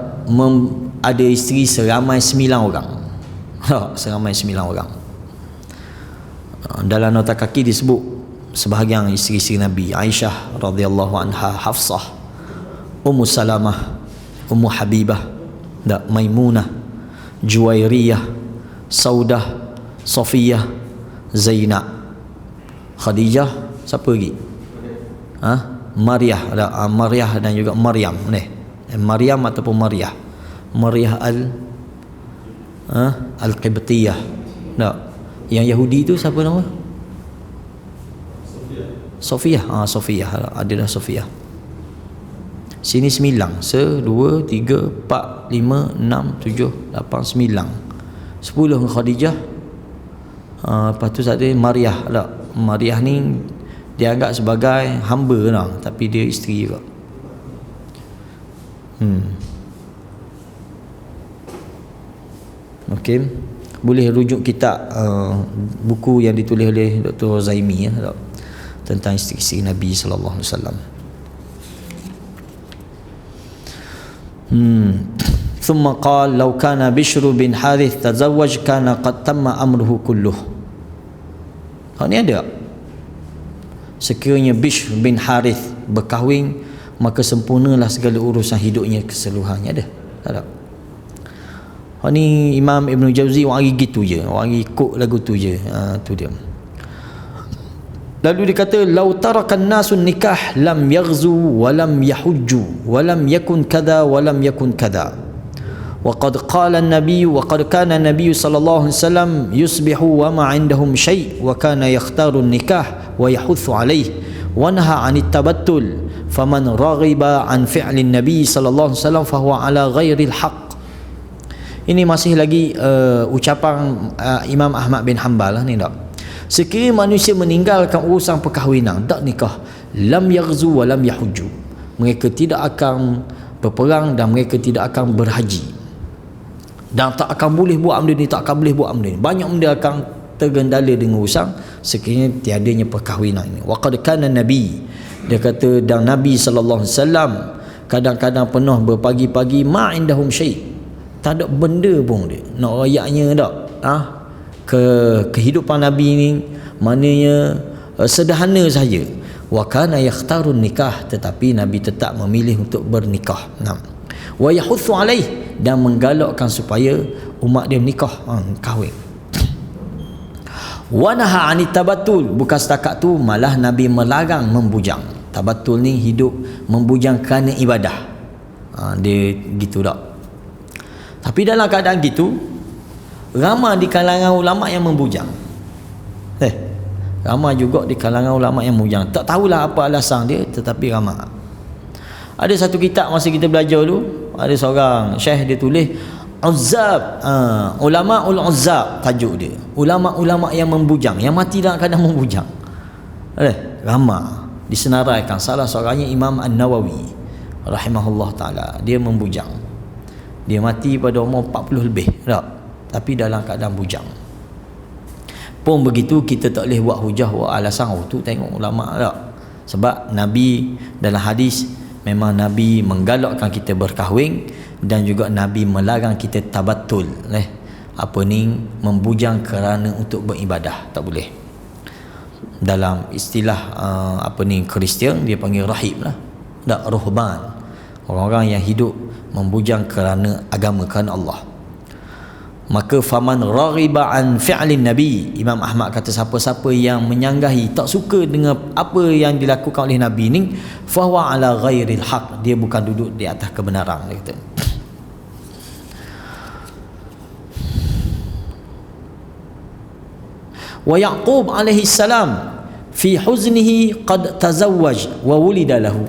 ada isteri seramai 9 orang. Seramai 9 orang. Dalam nota kaki disebut sebahagian isteri-isteri Nabi, Aisyah radhiyallahu anha, Hafsah, Ummu Salamah, Ummu Habibah, Maimunah, Juwairiyah, Saudah, Safiyah, Zainab, Khadijah, siapa lagi? Maryah, Maryah dan juga Maryam ni. Maryam ataupun Maryah. Maryah Al-Qibtiyah. Tak. Yang Yahudi tu siapa nama? Sofiyah. Sofiyah. Adalah Sofiyah. Sini 9. 1, 2, 3, 4, 5, 6, 7, 8, 9. 10 Khadijah. Lepas tu satu Maryah. Tak. Maryah ni dia anggap sebagai hamba lah, tapi dia isteri juga. Okey, boleh rujuk kitab buku yang ditulis oleh Dr. Zaimi tentang isteri-isteri Nabi sallallahu alaihi wasallam. Thumma qala law kana Bishr bin Harith tazawwaj kana qad tamma amruhu kulluh. Ni ada. Sekiranya Bishr bin Harith berkahwin, maka sempurnalah segala urusan hidupnya keseluruhannya. Ada? Tak ada? Ni Imam Ibn Jauzi orang gitu je, orang ikut lagu tu je. Tu dia. Lalu dia kata lau tarakan nasun nikah lam yaghzu wa lam yahujju wa lam yakun kadha wa lam yakun kadha. وقد قال النبي وقد كان النبي صلى الله عليه وسلم يصبح وما عندهم شيء وكان يختار النكاح ويحث عليه ونهى عن التبتل فمن رغب عن فعل النبي صلى الله عليه وسلم فهو على غير الحق. Ini masih lagi ucapan Imam Ahmad bin Hanbal ni tak. Sekiranya manusia meninggalkan urusan perkahwinan, tak nikah, lam yaghzu wa lam yahujju, mereka tidak akan berperang dan mereka tidak akan berhaji, dan tak akan boleh buat benda ni, tak akan boleh buat benda ni. Banyak benda akan tergendala dengan urusan sekiranya tiadanya perkahwinan ini. Wa qad kana Nabi, dia kata, dan Nabi sallallahu alaihi wasallam kadang-kadang pernah berpagi-pagi ma indahum syai', tak ada benda pun dia nak rayaknya tak. Kehidupan Nabi ni maknanya sederhana saja. Wa kana yakhtarun nikah, tetapi Nabi tetap memilih untuk bernikah. Wa yahuthu alaih, dan menggalakkan supaya umat dia menikah, kahwin. Wa naha anit tabattul, bukan setakat tu, malah Nabi melarang membujang. Tabattul ni hidup membujang kerana ibadah. Dia gitu tak. Tapi dalam keadaan gitu, ramai di kalangan ulama yang membujang. Ramai juga di kalangan ulama yang membujang. Tak tahulah apa alasan dia, tetapi ramai. Ada satu kitab masa kita belajar dulu, ada seorang syekh dia tulis Uzzab, ulama-ul Uzzab tajuk dia. Ulama-ulama yang membujang, yang mati dalam keadaan membujang. Ramai disenaraikan. Salah seorangnya Imam An-Nawawi rahimahullah taala, dia membujang. Dia mati pada umur 40 lebih tak? Tapi dalam keadaan bujang. Pun begitu, kita tak boleh buat hujah, buat alasan tu tengok ulama tak. Sebab Nabi dalam hadis memang Nabi menggalakkan kita berkahwin, dan juga Nabi melarang kita tabattul, membujang kerana untuk beribadah, tak boleh. Dalam istilah Kristian dia panggil rahib lah, tak, ruhban, orang-orang yang hidup membujang kerana agama, kerana Allah. Maka faman raghiba an fi'lin nabi, Imam Ahmad kata siapa-siapa yang menyanggahi, tak suka dengan apa yang dilakukan oleh Nabi ni, fahuwa ala ghairil haq, dia bukan duduk di atas kebenaran, dia kata. Wa Yaqub alaihi salam fi huznihi qad tazawwaj wa wulida lahu.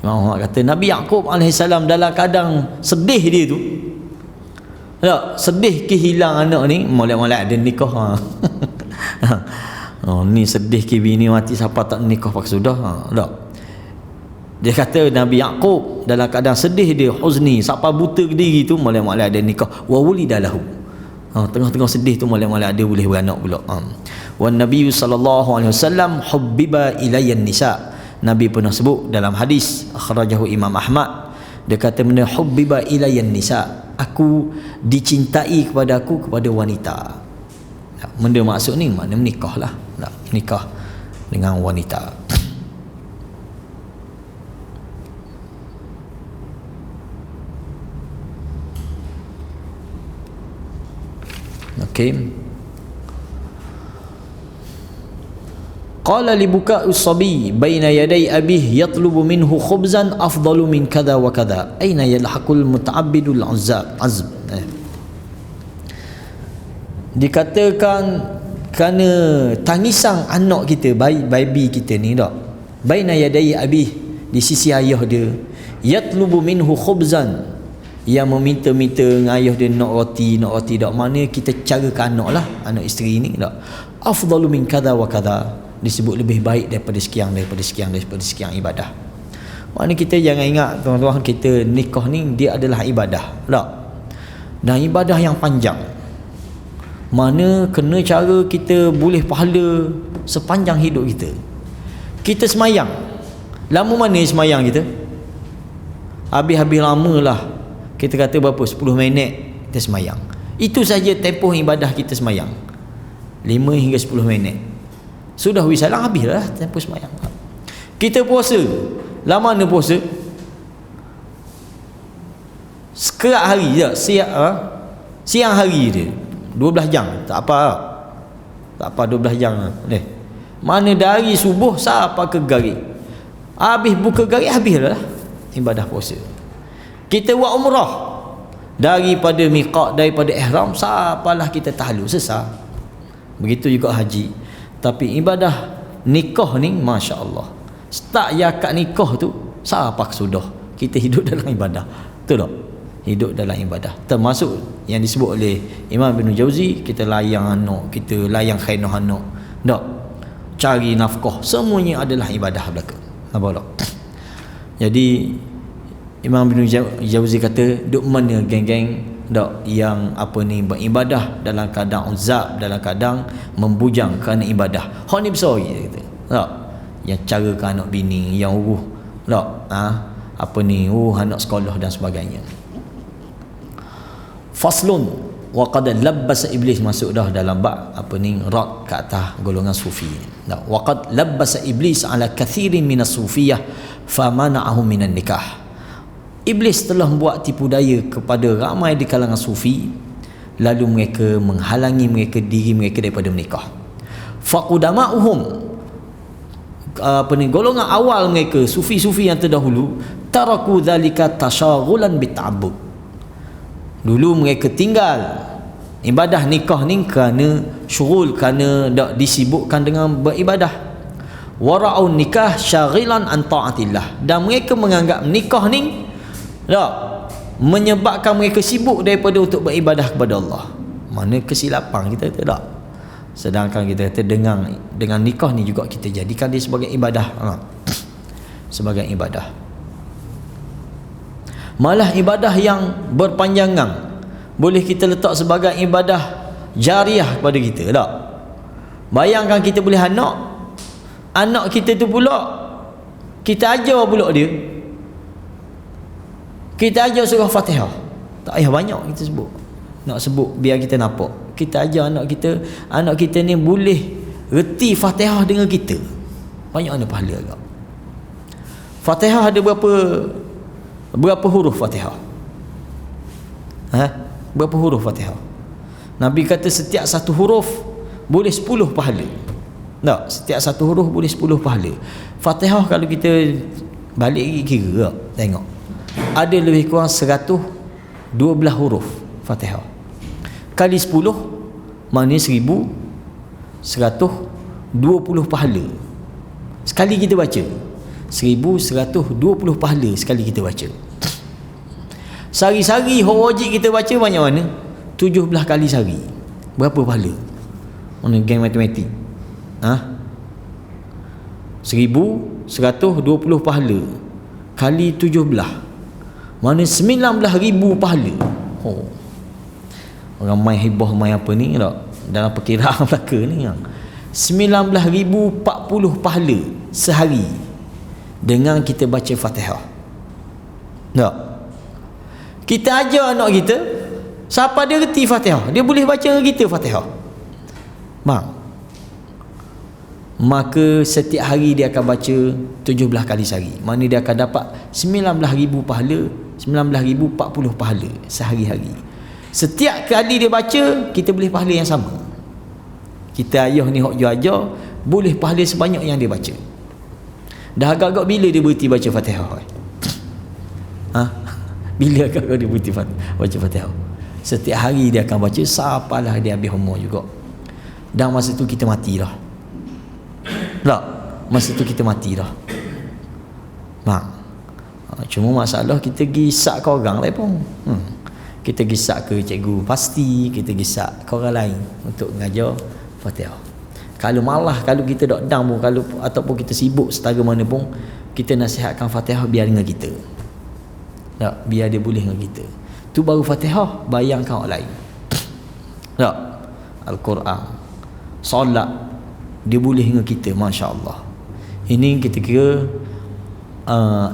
Imam Ahmad kata Nabi Yaqub alaihi salam dalam keadaan sedih dia tu, tak, sedih kehilangan anak ni, molek-molek ada nikah. Ni sedih ke bini mati, siapa tak nikah pak sudah. Tak. Dia kata Nabi Yaqub dalam keadaan sedih dia, huzni, siapa buta ke diri tu, molek-molek ada nikah. Wa wulidalahu, tengah-tengah sedih tu molek-molek ada boleh beranak pula. Wa Nabi sallallahu alaihi wasallam hubbiba ilayyan nisa, Nabi pernah sebut dalam hadis akhrajahu Imam Ahmad, dia kata benda hubbiba ilayyan nisa, aku dicintai kepada wanita. Benda maksud ni makna menikah lah. Menikah dengan wanita. Okey. Qala li buka'i as-sabi baina yaday abih yatlubu minhu khubzan afdalu min kadha wa kadha aina yalhaqul muta'abbidul azb. Dikatakan kerana tangisan anak kita, baby kita ni tak, baina yaday abih, di sisi ayah dia, yatlubu minhu khubzan, yang meminta-minta dengan ayah dia nak roti tak, mana kita carakan anak lah, anak isteri ni tak, afdalu min kadha wa kadha, disebut lebih baik daripada sekian ibadah. Maknanya kita jangan ingat tuan-tuan, kita nikah ni dia adalah ibadah tak, dan ibadah yang panjang, mana kena cara kita boleh pahala sepanjang hidup kita. Kita semayang, lama mana semayang kita? Habis-habis lama lah, kita kata berapa, 10 minit kita semayang. Itu saja tempoh ibadah kita semayang, 5 hingga 10 minit. Sudah wisalah, habislah tempoh semayang. Kita puasa, lama mana puasa? Sekerat hari je, siang hari je, 12 jam, tak apa 12 jam deh. Mana dari subuh sampai ke garik, habis buka garik, habislah ibadah puasa. Kita buat umrah daripada miqat, daripada ihram sampailah kita tahlul selesai. Begitu juga haji. Tapi ibadah nikah ni, masya-Allah, start ya kat nikah tu sampai sudah kita hidup dalam ibadah. Betul tak? Hidup dalam ibadah, termasuk yang disebut oleh Imam Ibn Jauzi, kita layang anak, kita layang khainah anak tak, cari nafkah, semuanya adalah ibadah belaka. Apa tak? Jadi Imam Ibn Jauzi kata, duk mana geng-geng tak yang apa ni beribadah dalam keadaan uzab, dalam keadaan membujang kerana ibadah. Hak ni besar dia kata. Tak? Yang carakan anak bini, yang tak? Apa ni, anak sekolah dan sebagainya. Faslun wa qad labbasa iblis, masuk dah dalam bab apa ni, rad ke atas golongan sufi. Wa qad labbasa iblis ala kathirin minas sufiyah famana'ahum minan nikah. Iblis telah membuat tipu daya kepada ramai di kalangan sufi, lalu mereka menghalangi diri mereka daripada menikah. Faqudama'uhum, apa ni, golongan awal mereka, sufi-sufi yang terdahulu, taraku dzalika tashaghulan bita'abbud. Dulu mereka tinggal ibadah nikah ni kerana syughul, kerana disibukkan dengan beribadah. Wara'un nikah syaghilan an ta'atillah, dan mereka menganggap nikah ni menyebabkan mereka sibuk daripada untuk beribadah kepada Allah. Mana kesilapan kita tak? Sedangkan kita kata dengan nikah ni juga kita jadikan dia sebagai ibadah. Sebagai ibadah. Malah ibadah yang berpanjangan boleh kita letak sebagai ibadah jariah kepada kita tak? Bayangkan kita boleh anak kita tu pula kita ajar pula dia, kita ajar surah Fatihah. Tak payah banyak kita sebut, nak sebut biar kita nampak. Kita ajar anak kita ni boleh reti Fatihah dengan kita. Banyak mana pahala agak. Fatihah ada berapa huruf Fatihah? Berapa huruf Fatihah? Nabi kata setiap satu huruf boleh 10 pahala. Tak, setiap satu huruf boleh 10 pahala. Fatihah kalau kita balik lagi kira, tengok, ada lebih kurang 112 huruf Fatihah. Kali 10 maknanya 1120 pahala sekali kita baca. 1120 pahala sekali kita baca. Sehari-hari wajib kita baca banyak mana? 17 kali sehari. Berapa pahala? Mana geng matematik? 1120 pahala kali 17, mana 19,000 pahala. Orang main hibah, main apa ni tak? Dalam perkiraan belaka ni 19,040 pahala sehari dengan kita baca Fatihah. Tak? Kita ajar anak kita, siapa dia reti Fatihah, dia boleh baca dengan kita Fatihah. Bang, maka setiap hari dia akan baca 17 kali sehari. Mana dia akan dapat 19,000 pahala, 19,040 pahala sehari-hari. Setiap kali dia baca, kita boleh pahala yang sama. Kita ayah ni hok ajar boleh pahala sebanyak yang dia baca. Dah agak-agak bila dia berhenti baca Fatihah? Bila agak-agak dia berhenti baca Fatihah? Setiap hari dia akan baca sampailah dia habis umur juga. Dan masa tu kita mati dah. Tak, masa tu kita mati dah. Cuma masalah kita gisak ke orang lain pun. Kita gisak ke cikgu pasti, kita gisak ke orang lain untuk mengajar Fatihah. Kalau malah, kalau kita dok dang pun, kalau ataupun kita sibuk setara mana pun, kita nasihatkan Fatihah biar dengan kita. Tak, biar dia boleh dengan kita. Tu baru Fatihah, bayangkan orang lain. Tak, Al-Quran, solat, dia boleh dengan kita, masya-Allah. Ini kita kira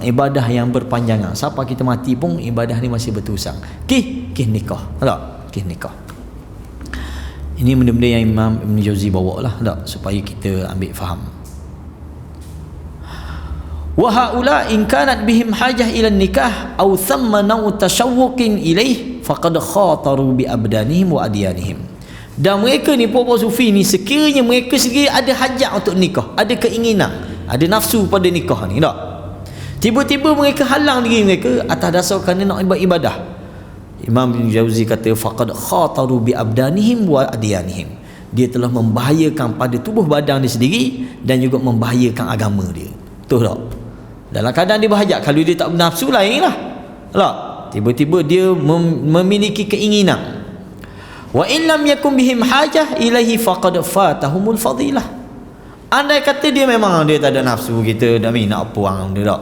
ibadah yang berpanjangan. Siapa kita mati pun ibadah ni masih berterusan. Kih nikah. Tak? Kih nikah. Ini benda-benda yang Imam Ibn Jauzi bawa lah, tak? Supaya kita ambil faham. Wa haula in kanat bihim hajah ila nikah aw thamma naw tashawwuqin ilaih faqad khataru bi abdanihim wa adyanihim. Dan mereka ni puak-puak sufi ni, sekiranya mereka sendiri ada hajat untuk nikah, ada keinginan, ada nafsu pada nikah ni, tak? Tiba-tiba mereka halang diri mereka atas dasar kerana nak ibadah. Imam Ibn Jauzi kata faqad khataru bi abdanihim wa adyanihim. Dia telah membahayakan pada tubuh badan dia sendiri dan juga membahayakan agama dia. Betul tak? Dalam keadaan dia berhajat, kalau dia tak bernafsu lain lah. Tak? Tiba-tiba dia memiliki keinginan. Wa in lam yakun bihim hajah ilaihi faqad fatahumul fadilah. Andai kata dia memang dia tak ada nafsu, kita dah nak puang dia tak,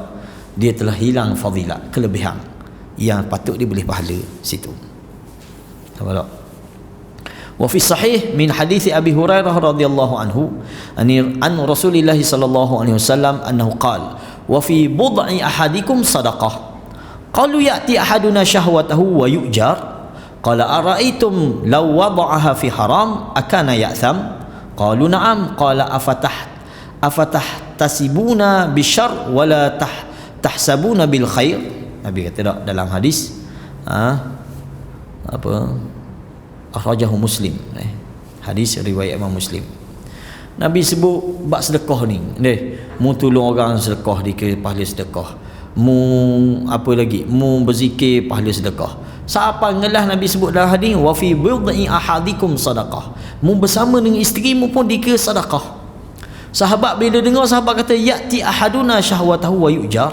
dia telah hilang fadilah, kelebihan yang patut dia boleh pahala situ. Nampak tak? Wa fi sahih min hadits Abi Hurairah radhiyallahu anhu an Rasulillah sallallahu alaihi wasallam annahu qala wa fi bud'i ahadikum sadaqah qalu ya'ti ahaduna syahwatahu wa yu'jar qala ara'aytum law wada'aha fi haram akana ya'tham qalu na'am qala afatahtasibuna bisyarr wa la tahsabuna bil khair. Nabi kata tak dalam hadis akhrajahu Muslim, hadis riwayat Imam Muslim. Nabi sebut bab sedekah ni, mu tolong orang sedekah dikira pahala sedekah, mu apa lagi, mu berzikir pahala sedekah. Siapa ngelah Nabi sebut dalam hadis wa fi bid'i ahadikum sadaqah, mu bersama dengan isterimu pun dikira sedekah. Sahabat bila dengar, sahabat kata ya'ti ahaduna syahwatahu wa yu'jar,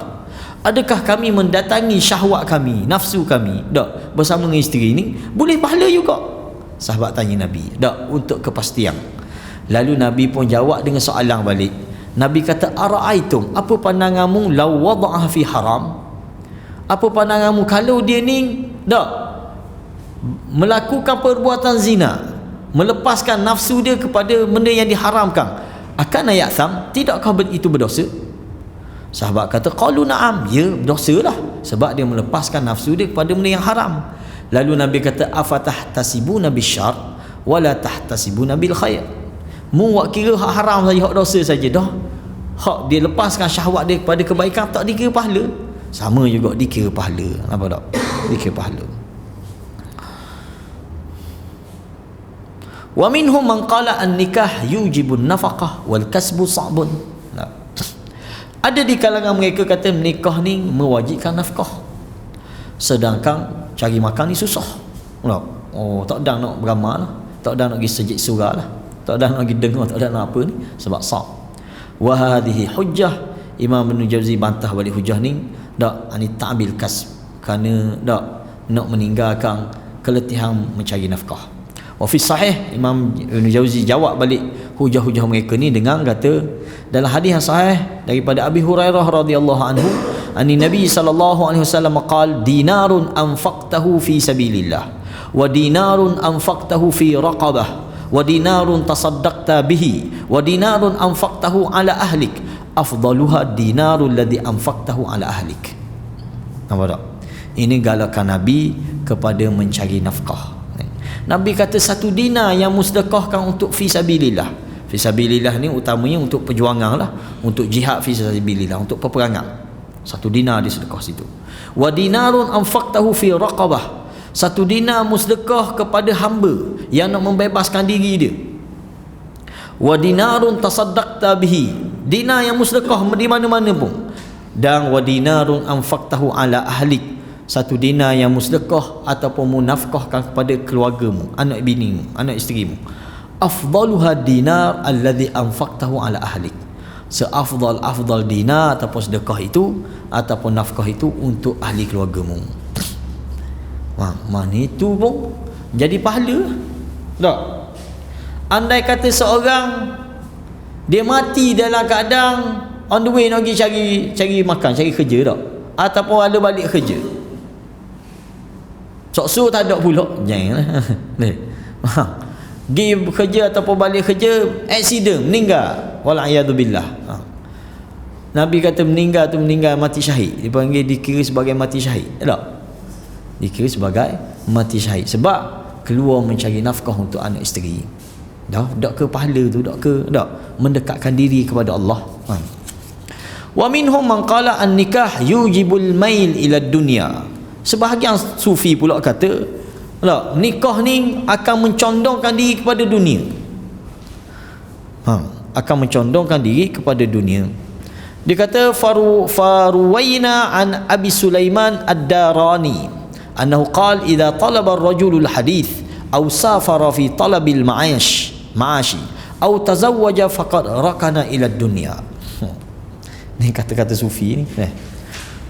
adakah kami mendatangi syahwat kami, nafsu kami, tak, bersama dengan isteri ni boleh pahala juga? Sahabat tanya Nabi, tak, untuk kepastian. Lalu Nabi pun jawab dengan soalan balik. Nabi kata ara'aitum, apa pandanganmu law wada'ah fi haram? Apa pandanganmu kalau dia ni tak melakukan perbuatan zina, melepaskan nafsu dia kepada benda yang diharamkan, akan ayatsam, tidakkah itu berdosa? Sahabat kata qalu na'am, ya berdosalah, sebab dia melepaskan nafsu dia kepada benda yang haram. Lalu Nabi kata afatahtasibuna bisyarr wala tahtasibuna bil khair, mu wak kira hak haram saja, hak dosa saja dah, hak dia lepaskan syahwat dia kepada kebaikan tak dikira pahala, sama juga dikira pahala. Apa tak? Dikira pahala. Wa minhum man qala an-nikah yujibun nafaqah wal kasbu sa'bun. Ada di kalangan mereka kata menikah ni mewajibkan nafkah, sedangkan cari makan ni susah. Oh, tak ada nak beramal lah, tak ada nak pergi sejid surah lah, tak ada nak pergi dengar, tak ada nak apa ni, sebab sa'b. Wa hadhihi hujjah, Imam Ibn Jauzi bantah balik hujjah ni, tak, ani ta'bil kasb, kerana tak nak meninggalkan keletihan mencari nafkah. Wa fi sahih, Imam Ibn Jauzi jawab balik hujah-hujah mereka ni dengan kata dalam hadis yang sahih daripada Abi Hurairah radhiyallahu anhu, ani Nabi sallallahu alaihi wasallam qala dinarun anfaqtahu fi sabilillah wa dinarun anfaqtahu fi raqabah wa dinarun tasaddaqta bihi wa dinarun anfaqtahu ala ahlik afdaluha dinarul ladzi anfaqtahu ala ahlik. Nampak tak? Ini galakan Nabi kepada mencari nafkah. Nabi kata 1 dinar yang musdaqahkan untuk fi sabilillah. Fi sabilillah ni utamanya untuk perjuangan lah, untuk jihad fi sabilillah, untuk peperangan. 1 dinar disedekah situ. Wa dinarun anfaqtahu fi raqabah. 1 dinar musdaqah kepada hamba yang nak membebaskan diri dia. Wa dinarun tasaddaqta bihi. Dinar yang musdaqah di mana-mana pun. Dan wa dinarun anfaqtahu ala ahlik. 1 dinar yang musdaqah ataupun munafkahkan kepada keluargamu, anak binimu, anak isterimu. Afdaluha dinar alladhi anfaqtahu ala ahlik. Seafdal dinar ataupun sedekah itu ataupun nafkah itu untuk ahli keluargamu. Mana itu pun jadi pahala. Tak? Andai kata seorang dia mati dalam keadaan on the way nak pergi cari makan, cari kerja tak? Ataupun ada balik kerja. Sok-sok tak ada pula. Janganlah. Pergi kerja ataupun balik kerja, accident, meninggal. Wal'iyadzubillah. Nabi kata meninggal tu meninggal mati syahid. Dipanggil, dikira sebagai mati syahid. Tak? Dikira sebagai mati syahid. Sebab keluar mencari nafkah untuk anak isteri. Tak ke pahala tu? Tak ke? Tak. Mendekatkan diri kepada Allah. Wa minhum man qala an-nikah yujibul mail ila dunya. Sebahagian sufi pula kata, nikah ni akan mencondongkan diri kepada dunia. Akan mencondongkan diri kepada dunia. Dia kata faruwaina an Abi Sulaiman ad-Darani annahu qala idza talaba ar-rajulu al-hadith aw safara fi talabil ma'ashi aw tazawwaja faqad rakana ila dunya. Ni kata-kata sufi ni.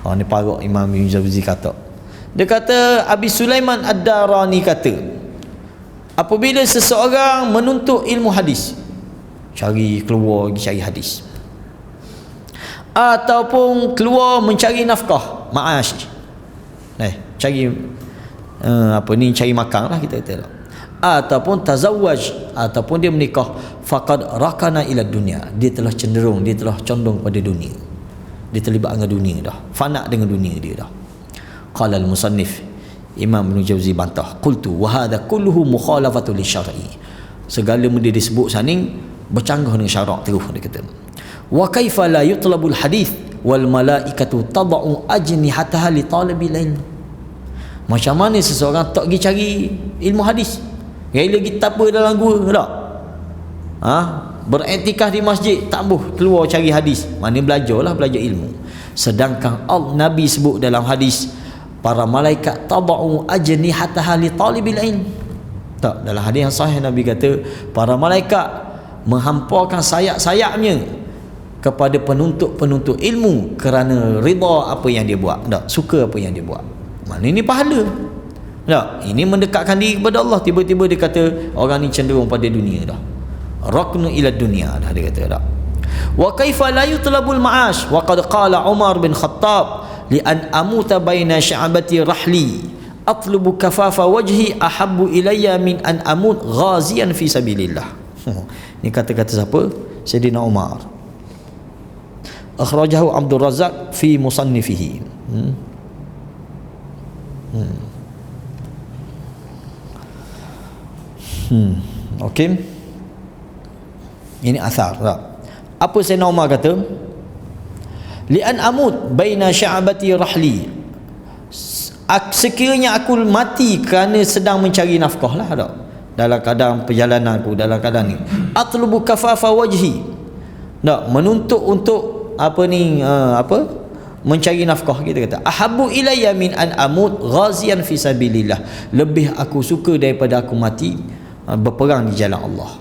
Ni parok Imam Ibn Jauzi kata. Dia kata Abi Sulaiman ad-Darani kata, apabila seseorang menuntut ilmu hadis, cari keluar cari hadis, ataupun keluar mencari nafkah ma'ash, cari cari makan lah kita kata, ataupun tazawwaj, ataupun dia menikah, faqad rakana ila dunia, dia telah cenderung, dia telah condong pada dunia, dia terlibat dengan dunia dah, fana dengan dunia dia dah. Qala al-musannif, Imam Ibn Jauzi bantah, qultu wa hadha kulluhu mukhalafatu lisyar'i. Segala benda disebut saning bercanggah dengan syarak terus. Dia kata, wa kaifa la yutlabul hadith wal malaikatu tad'u ajnihataha li talabil ilm. Macam mana seseorang tak pergi cari ilmu hadis, gaya lagi tapa dalam gua tak? Beriktikaf di masjid, tak boleh keluar cari hadis. Mana belajar ilmu. Sedangkan Nabi sebut dalam hadis, para malaikat tad'u ajnihataha li talibil ilm. Tak, dalam hadis yang sahih Nabi kata para malaikat menghamparkan sayap-sayapnya kepada penuntut ilmu kerana rida apa yang dia buat. Tak, suka apa yang dia buat. Mana ini pahala. Tak, ini mendekatkan diri kepada Allah. Tiba-tiba dia kata orang ni cenderung pada dunia dah. Raknu ila dunia dah, dia kata tak. Wa kaifa la yutlabul ma'ash wa qad qala Umar bin Khattab li an amuta baina sya'bati rahli atlubu kafafa wajhi ahabbu ilayya min an amut ghazian fi sabilillah. Ni kata-kata siapa? Sayyidina Umar. Akhrajahu Abdul Razak fi musannifihi. Okey. Ini asar tak? Apa Sayyidina Umar kata? Li'an amut baina sya'bati rahli. Sekiranya aku mati kerana sedang mencari nafkah lah tak? Dalam keadaan perjalanan aku, dalam keadaan ni. Atlubu kafafa wajhi. Tak, menuntut untuk mencari nafkah, kita kata. Ahabbu ilayya min an amut ghazian fi sabilillah. Lebih aku suka daripada aku mati berperang di jalan Allah.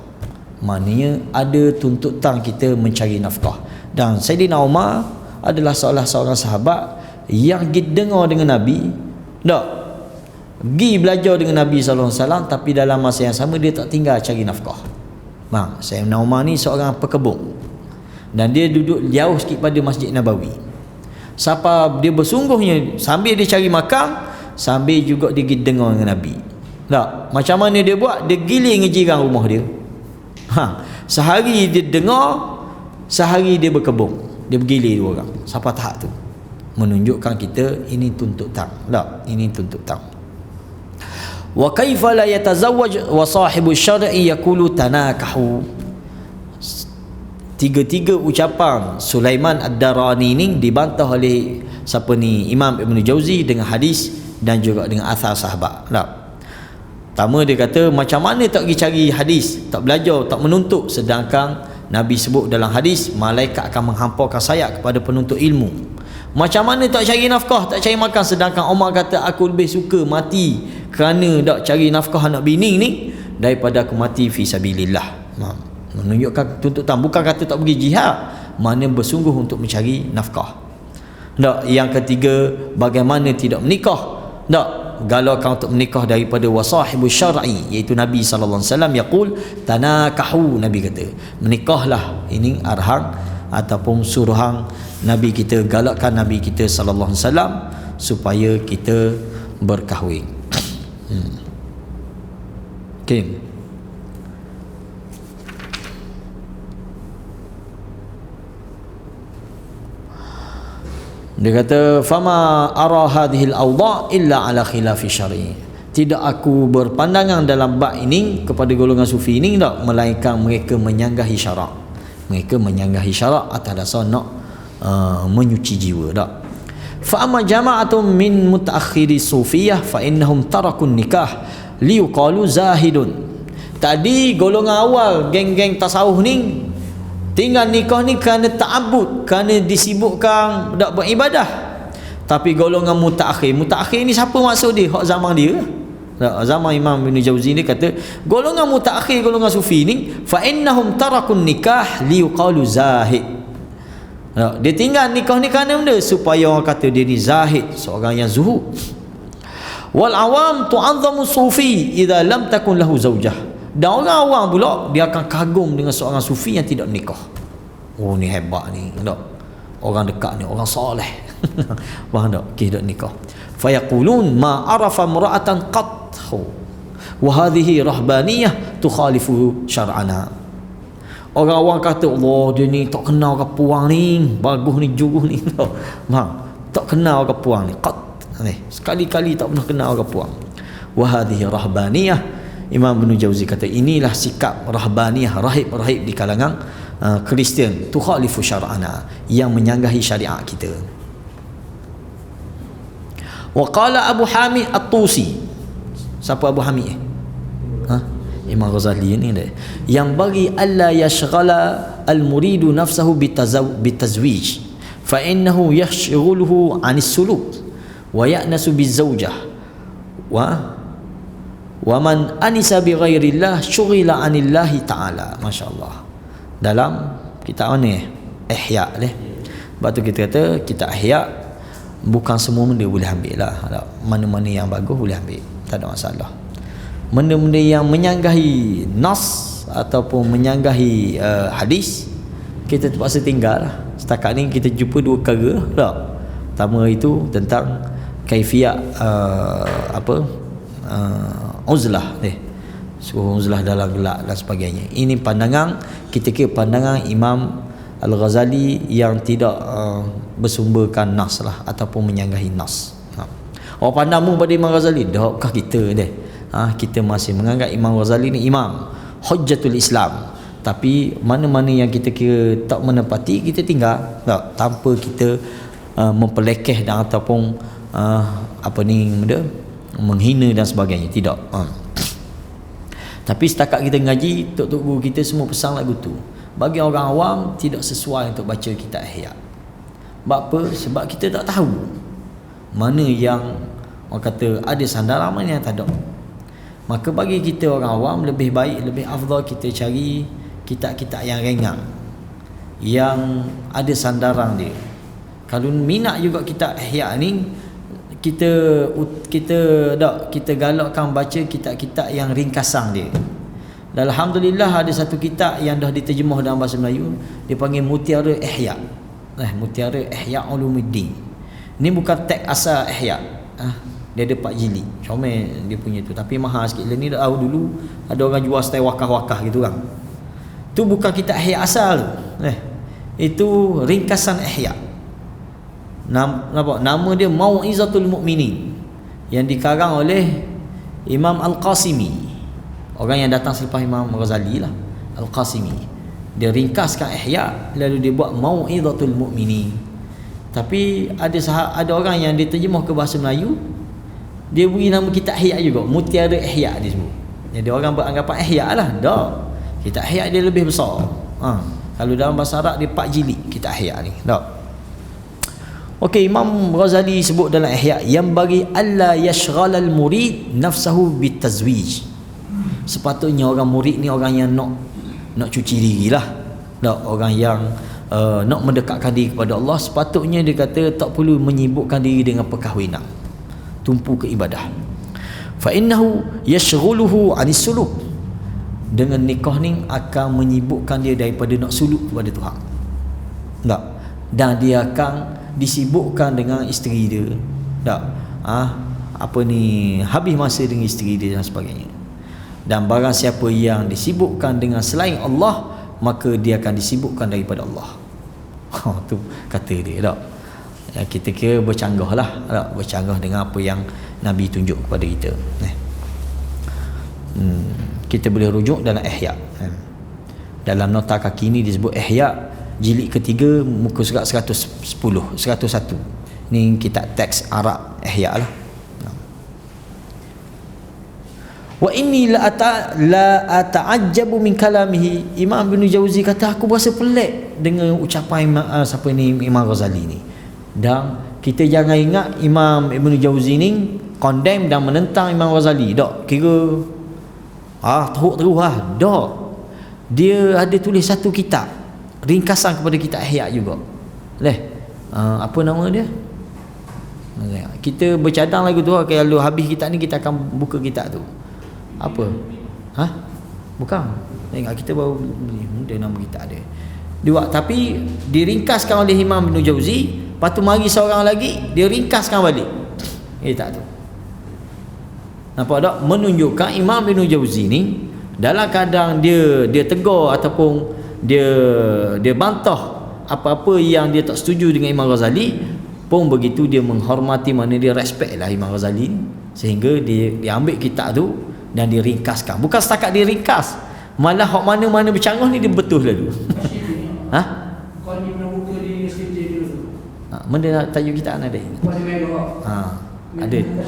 Maknanya ada tuntutan kita mencari nafkah. Dan Sayyidina Umar adalah salah seorang sahabat yang pergi dengar dengan Nabi, tak pergi belajar dengan Nabi SAW, tapi dalam masa yang sama dia tak tinggal cari nafkah. Sayyidina Umar ni seorang pekebun dan dia duduk jauh sikit pada Masjid Nabawi. Siapa dia bersungguhnya sambil dia cari makan, sambil juga dia pergi dengar dengan Nabi. Tak, macam mana dia buat? Dia giling jiran rumah dia. Sehari dia dengar, sehari dia berkebun. Dia bergilir 2 orang. Siapa tahap tu? Menunjukkan kita ini tuntutan. Tak, ini tuntutan. Wa kaifa la yatazawwaj wa sahibu syar'i yaqulu tanakahu. Tiga-tiga ucapan Sulaiman Ad-Darani ni dibantah oleh siapa ni, Imam Ibn Jauzi dengan hadis dan juga dengan asar sahabat. Pertama dia kata, macam mana tak pergi cari hadis, tak belajar, tak menuntut, sedangkan Nabi sebut dalam hadis malaikat akan menghamparkan sayap kepada penuntut ilmu. Macam mana tak cari nafkah, tak cari makan, sedangkan Umar kata aku lebih suka mati kerana tak cari nafkah anak bini ni daripada aku mati fi sabilillah. Menunjukkan tuntutan, bukan kata tak pergi jihad, mana bersungguh untuk mencari nafkah. Tak. Yang ketiga, bagaimana tidak menikah. Tak. Galaukan untuk menikah daripada wasahibu syar'i, iaitu Nabi sallallahu alaihi wasallam yaqul tanakahu, Nabi kata menikahlah. Ini arahan ataupun suruhan Nabi kita, galakkan Nabi kita sallallahu alaihi wasallam supaya kita berkahwin. Okey. Dia kata fama ara hadhil awda illa ala khilafi syar'i. Tidak aku berpandangan dalam bab ini kepada golongan sufi ini tak, melainkan mereka menyanggahi syarak. Mereka menyanggahi syarak atas dasar nak menyuci jiwa tak. Fa amma jama'atun min mutaakhiri sufiyah fa innahum tarakun nikah liuqalu zahidun. Tadi golongan awal geng-geng tasawuf ni tinggal nikah ni kerana ta'abbud, kerana disibukkan tak beribadah. Tapi golongan mutaakhir ni siapa maksud dia? Hak zaman dia. Zaman Imam Ibn Jauzi ni kata golongan mutaakhir, golongan sufi ni fa innahum tarakun nikah liuqalu zahid. Dia tinggal nikah ni kerana benda supaya orang kata dia ni zahid, seorang yang zuhud. Wal awam tu'azzamu sufi idza lam takun lahu zaujah. Dan orang awam pula dia akan kagum dengan seorang sufi yang tidak nikah. Oh ni hebat ni, tak? Orang dekat ni, orang soleh. Faham tak? Tidak nikah. Fayaqulun ma arafa imra'atan qat wa hadhihi rahbaniyah tukhalifu syar'ana. Orang awam kata Allah dia ni tak kenal ke puang ni, bagus ni juruh ni. Tak kenal ke puang ni, qat. Sekali-kali tak pernah kenal ke puang. Wa hadhihi rahbaniyah. Imam Ibn Jauzi kata inilah sikap rahbaniyah, rahib-rahib di kalangan Kristian, tukhalifu syar'ana, yang menyanggahi syariat kita. Wa qala Abu Hamid At-Tusi. Siapa Abu Hamid? Imam Ghazali ni dia. Yang bagi alla yashghala al-muridu nafsahu bitazwij fa innahu yashghuluhu 'anis suluk wa ya'nasu bizawjah wa man anisa bi ghairillah syughila 'anillahi ta'ala. Masya-Allah. Dalam kitab mana? Ihya leh. Sebab tu kita kata kitab Ihya bukan semua benda boleh ambil lah. Mana-mana yang bagus boleh ambil, tak ada masalah. Benda-benda yang menyanggahi nas ataupun menyanggahi hadis kita terpaksa tinggal lah. Setakat ni kita jumpa dua perkara tak? Pertama itu tentang kaifiat uzlah suruh uzlah dalam gelak dan sebagainya. Ini pandangan kita kira pandangan Imam Al-Ghazali yang tidak bersumberkan nas lah ataupun menyanggahi nas. Orang pandangmu pada Imam Ghazali, dakkah kita deh? Kita masih menganggap Imam Ghazali ni imam hujjatul Islam. Tapi mana-mana yang kita kira tak menepati, kita tinggal tak, tanpa kita mempelekeh dan ataupun menghina dan sebagainya, tidak. Tapi setakat kita ngaji, tok-tok guru kita semua pesan lagu tu. Bagi orang awam tidak sesuai untuk baca kitab Ihya. Sebab apa? Sebab kita tak tahu mana yang orang kata ada sandaran, mana yang tak ada. Maka bagi kita orang awam lebih baik, lebih afdal kita cari kitab-kitab yang ringan, yang ada sandaran dia. Kalau minat juga kitab Ihya ni, kita galakkan baca kitab-kitab yang ringkasan dia. Dan alhamdulillah ada satu kitab yang dah diterjemah dalam bahasa Melayu, dia panggil Mutiara Ihya. Mutiara Ihya Ulumuddin. Ini bukan teks asal Ihya. Dia ada 4 jilid. Comel dia punya tu, tapi mahal sikit. Ni dah tahu dulu ada orang jual style wakah-wakah gitu kan. Tu bukan kitab Ihya asal tu. Itu ringkasan Ihya. Nama dia Mau'izatul Mu'minin, yang dikarang oleh Imam Al-Qasimi, orang yang datang selepas Imam Ghazali lah, Al-Qasimi, dia ringkaskan Ihya lalu dia buat Mau'izatul Mu'minin. Tapi ada orang yang diterjemah ke bahasa Melayu, dia beri nama kitab Ihya juga, Mutiara Ihya dia sebut. Jadi orang beranggapan Ihya lah. Tak, kitab Ihya dia lebih besar. Kalau dalam bahasa Arab dia 4 jilid kitab Ihya ni. Tak. Okey, Imam Ghazali sebut dalam Ihya, yang bagi alla yashghalal murid nafsahu bitazwij. Sepatutnya orang murid ni orang yang nak cuci diri lah. Tak, orang yang nak mendekatkan diri kepada Allah, sepatutnya dia kata tak perlu menyibukkan diri dengan perkahwinan, tumpu ke ibadah. Fa innahu yashghuluhu 'anis suluk. Dengan nikah ni akan menyibukkan dia daripada nak suluk kepada Tuhan. Tak. Dan dia akan disibukkan dengan isteri dia. Tak. Habis masa dengan isteri dia dan sebagainya. Dan barang siapa yang disibukkan dengan selain Allah, maka dia akan disibukkan daripada Allah. Tu kata dia. Tak. Ya, kita kira bercanggah lah, tak? Bercanggah dengan apa yang Nabi tunjuk kepada kita. Kita boleh rujuk dalam Ihya. Dalam nota kaki ni disebut Ihya jilid ketiga, muka surat 101. Ni kitab teks Arab Ihya lah. Wa inni la ata'ajjabu min kalamihi. Imam Ibn Jauzi kata, aku berasa pelik dengan ucapan Imam Ghazali ni. Dan kita jangan ingat Imam Ibn Jauzi ni condemn dan menentang Imam Ghazali. Tak, kira teruk lah. Tak, dia ada tulis satu kitab ringkasan kepada kitab Ihya juga. Apa nama dia? Kita bercadang lagu tu. Kalau habis kitab ni kita akan buka kitab tu. Apa? Bukan. Tengok kita baru dia nama kitab dia. Tapi diringkaskan oleh Imam Ibn Jauzi. Lepas tu mari seorang lagi dia ringkaskan balik kitab tu. Nampak tak? Menunjukkan Imam Ibn Jauzi ni dalam keadaan dia tegur ataupun dia bantah apa-apa yang dia tak setuju dengan Imam Ghazali pun begitu, dia menghormati, mana dia respect lah Imam Ghazali ni, sehingga dia ambil kitab tu dan dia ringkaskan. Bukan setakat dia ringkas, malah hak mana-mana bercanggah ni dia betul lalu. Kau ni pernah buka di skripsi dulu. Mana tajuk kitab ada?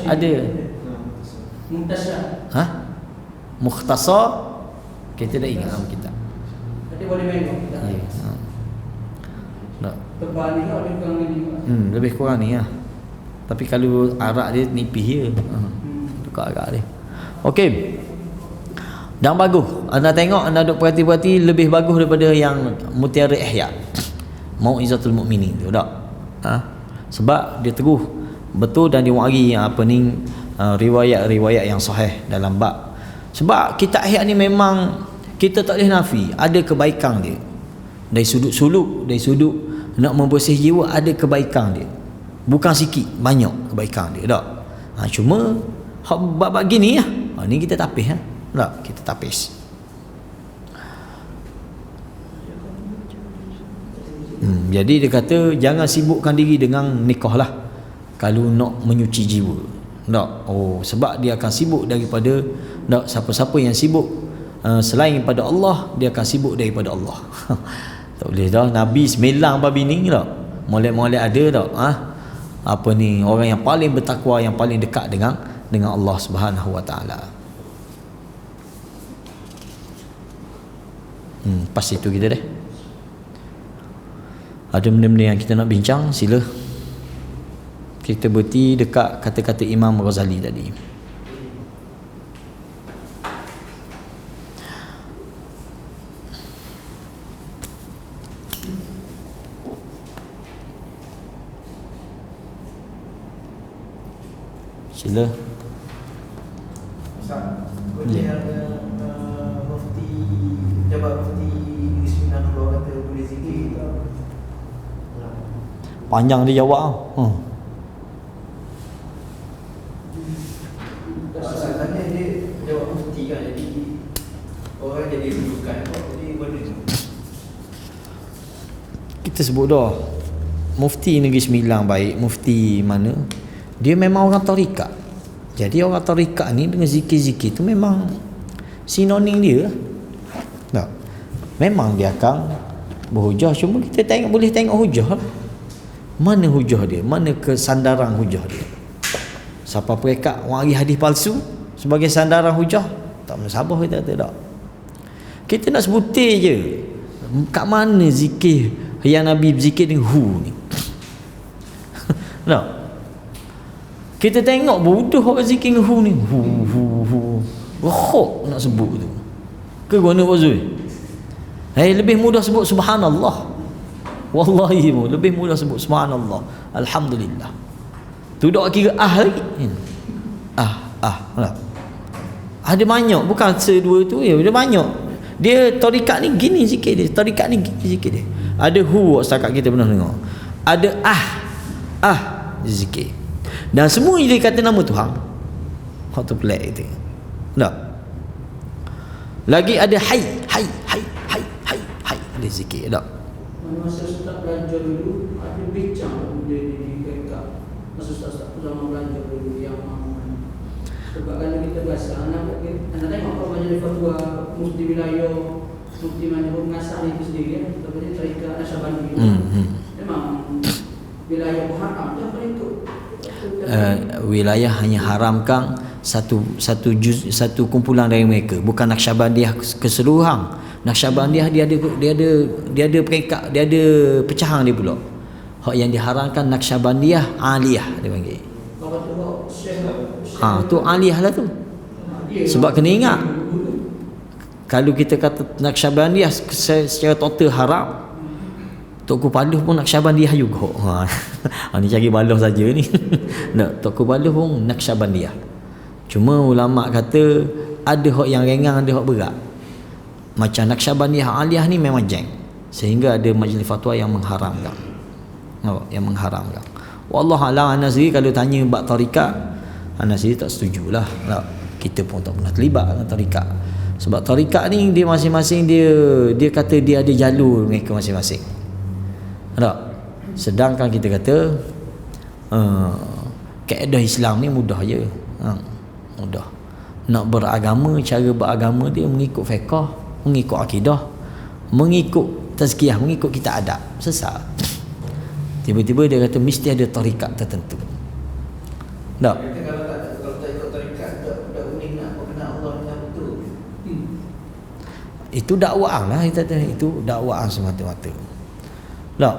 Ada. Mukhtasar. Mukhtasar. Kita dah ingat nama kitab. Ada boleh main kau. Tak. Tebal ni kau lebih kurang ni. Lebih kurang ni lah. Tapi kalau arak dia nipis je. Tukar arak dia. Okey. Dan bagus. Anda tengok, anda duk perhati-perhati, lebih bagus daripada yang Mutiara Ihya. Mau'izatul Mu'minin tu tak? Sebab dia teguh betul dan dia wari riwayat-riwayat yang sahih dalam bab. Sebab kitab Ihya ni memang kita tak boleh nafi, ada kebaikan dia. Dari sudut suluk, dari sudut nak membersih jiwa, ada kebaikan dia. Bukan sikit, banyak kebaikan dia tak? Cuma bab gini lah. Ni kita tapis tak? Kita tapis. Jadi dia kata jangan sibukkan diri dengan nikah lah kalau nak menyuci jiwa. Tak? Sebab dia akan sibuk daripada siapa-siapa yang sibuk selain pada Allah, dia akan sibuk daripada Allah. Tak boleh dah. Nabi semilang babi ni tak? Molek-molek ada tak? Orang yang paling bertakwa, yang paling dekat dengan Allah Subhanahu Wa Taala. Pas itu kita dah. Ada benda-benda yang kita nak bincang, sila. Kita berhenti dekat kata-kata Imam Ghazali tadi. Sila. Boleh ada mufti, jabat mufti Negeri Sembilan Dua kata boleh zikir ke? Panjang dia jawab. Masalahnya dia jawab mufti kan, jadi orang jadi rujukan. Jadi boleh. Kita sebut dah, mufti Negeri Sembilan baik, mufti mana, dia memang orang tarikat. Jadi orang tarikat ni dengan zikir-zikir tu memang sinonim dia lah. Tak. Memang dia akan berhujah, cuma kita boleh tengok hujah lah. Mana hujah dia? Mana kesandaran hujah dia? Siapa perekat wari hadis palsu sebagai sandaran hujah? Tak mensabar kita tak. Kita nak sebutir je. Kat mana zikir yang Nabi berzikir dengan hu ni? Tak. Kita tengok bodoh orang zikir dengan hu ni. Hu. Rohok nak sebut tu. Ke guna Pak Zul? Lebih mudah sebut subhanallah. Wallahi lebih mudah sebut subhanallah. Alhamdulillah. Tu dak kira lagi. Tak. Ada banyak, bukan sedua tu ya, ada banyak. Dia tarikat ni gini zikir dia, tarikat ni gini zikir dia. Ada hu setakat kita pernah dengar. Ada zikir. Dan semua dia kata nama Tuhan. Hak tu pelik itu. Tak. Lagi ada hai. Ada zikir tak? Masa Ustaz belajar dulu ada bincang dia di KK. Masa Ustaz zaman belajar dulu yang sebab kalau kita biasa anak tengok apa banyak fatwa mufti wilayah mufti mana mengasah itu sendiri tapi tarikat Nasyabandi. Memang wilayah haram dia apa itu? Wilayah hanya haramkan satu kumpulan dari mereka, bukan Naqsyabandiyah keseluruhan. Naqsyabandiyah dia ada peringkat, dia ada pecahan dia pula. Hak yang diharamkan Naqsyabandiyah aliyah dia panggil. Tu aliyah lah tu. Sebab kena ingat, kalau kita kata Naqsyabandiyah secara total haram, Tok Kupaluh pun Naqsyabandiyah juga. Ni cari balah saja ni. Tok Kupaluh pun Naqsyabandiyah. Cuma ulama kata ada hak yang ringan, ada hak berat. Macam Naqsyabandiyah aliyah ni memang jeng, sehingga ada majlis fatwa yang mengharamkan. Yang mengharamkan. Wallahu a'lam. Ana sendiri kalau tanya bab tarikat, ana sendiri tak setujulah. Kita pun tak pernah terlibat dengan tarikat. Sebab tarikat ni dia masing-masing dia kata dia ada jalur mereka masing-masing. Tak? Sedangkan kita kata kaedah Islam ni mudah je. Mudah. Nak beragama, cara beragama dia mengikut fiqh, mengikut akidah, mengikut tazkiyah, mengikut kita adab. Sesat. Tiba-tiba dia kata mesti ada tarikat tertentu. Tak? Kalau tak ikut tarikat tak unik nak mengenal Allah dengan betul. Itu dakwah lah, itu dakwah semata-mata. Tak?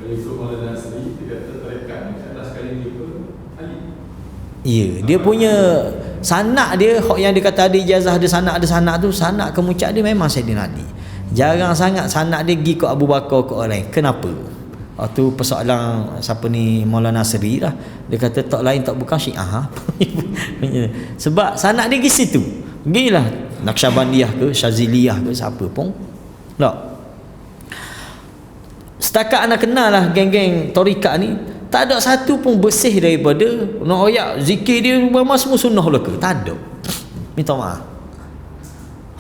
Kalau ikut Maulana Nasri, dia kata tarikat ni adalah sekali ni pun Ali. Ya, dia punya sanak dia, hak yang dia kata ada ijazah, ada sanak tu, sanak kemuncak dia memang Sayyidina Ali. Jarang sangat sanak dia pergi ke Abu Bakar ke orang lain. Kenapa? Tu persoalan siapa ni Maulana Nasri lah. Dia kata tak lain tak bukan Syiah. Sebab sanak dia pergi situ. Pergilah Naqsyabandiyah ke Syaziliyah ke siapa pun. Tak. Setakat anak kenal lah geng-geng tarikat ni, tak ada satu pun bersih daripada nak royak zikir dia memang semua sunnah belaka. Tak ada. Minta maaf.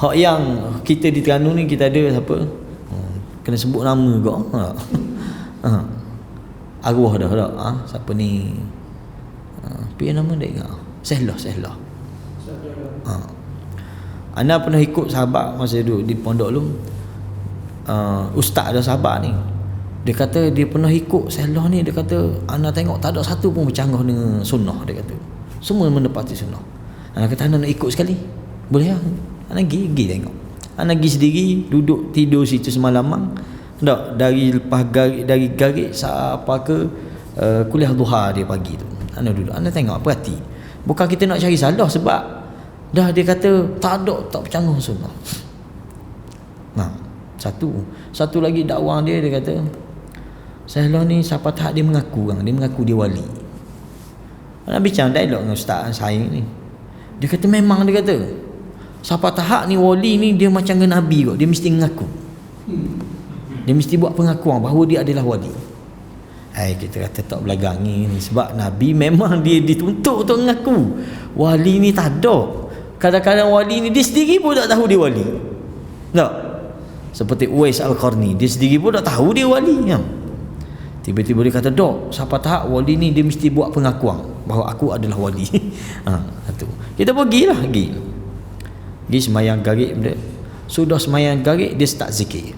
Hak yang kita di Terengganu ni kita ada siapa? Kena sebut nama kau. Arwah dah tak? Siapa ni? Apa nama dia ingat? Sehlah. Ana pernah ikut sahabat masa duduk di pondok lu. Ustaz ada sahabat ni. Dia kata dia pernah ikut Sehlah ni. Dia kata ana tengok tak ada satu pun bercanggah dengan sunnah. Dia kata semua menepati sunnah. Ana kata ana nak ikut sekali. Boleh lah. Ana pergi tengok. Ana pergi sendiri, duduk tidur situ semalaman. Tak, dari lepas garik sampai ke kuliah duha dia pagi tu. Ana duduk, ana tengok perhati. Bukan kita nak cari salah, sebab dah dia kata tak bercanggah sunnah. Satu lagi dakwah dia kata Sehlah ni siapa tahap dia mengaku dia wali. Nak bincang dialog dengan ustaz saya ni. Dia kata memang, dia kata siapa tahap ni wali ni dia macam dengan nabi kot, dia mesti mengaku. Dia mesti buat pengakuan bahawa dia adalah wali. Kita kata tak belagangi ni, sebab nabi memang dia dituntut untuk mengaku. Wali ni tak ada. Kadang-kadang wali ni dia sendiri pun tak tahu dia wali. Tak? Seperti Uwais Al-Qarni, dia sendiri pun tak tahu dia wali. Tiba-tiba dia kata, dok, siapa tahap wali ni dia mesti buat pengakuan bahawa aku adalah wali. Itu. Kita pergilah, pergi semayang garik benda. Sudah semayang garik, dia start zikir.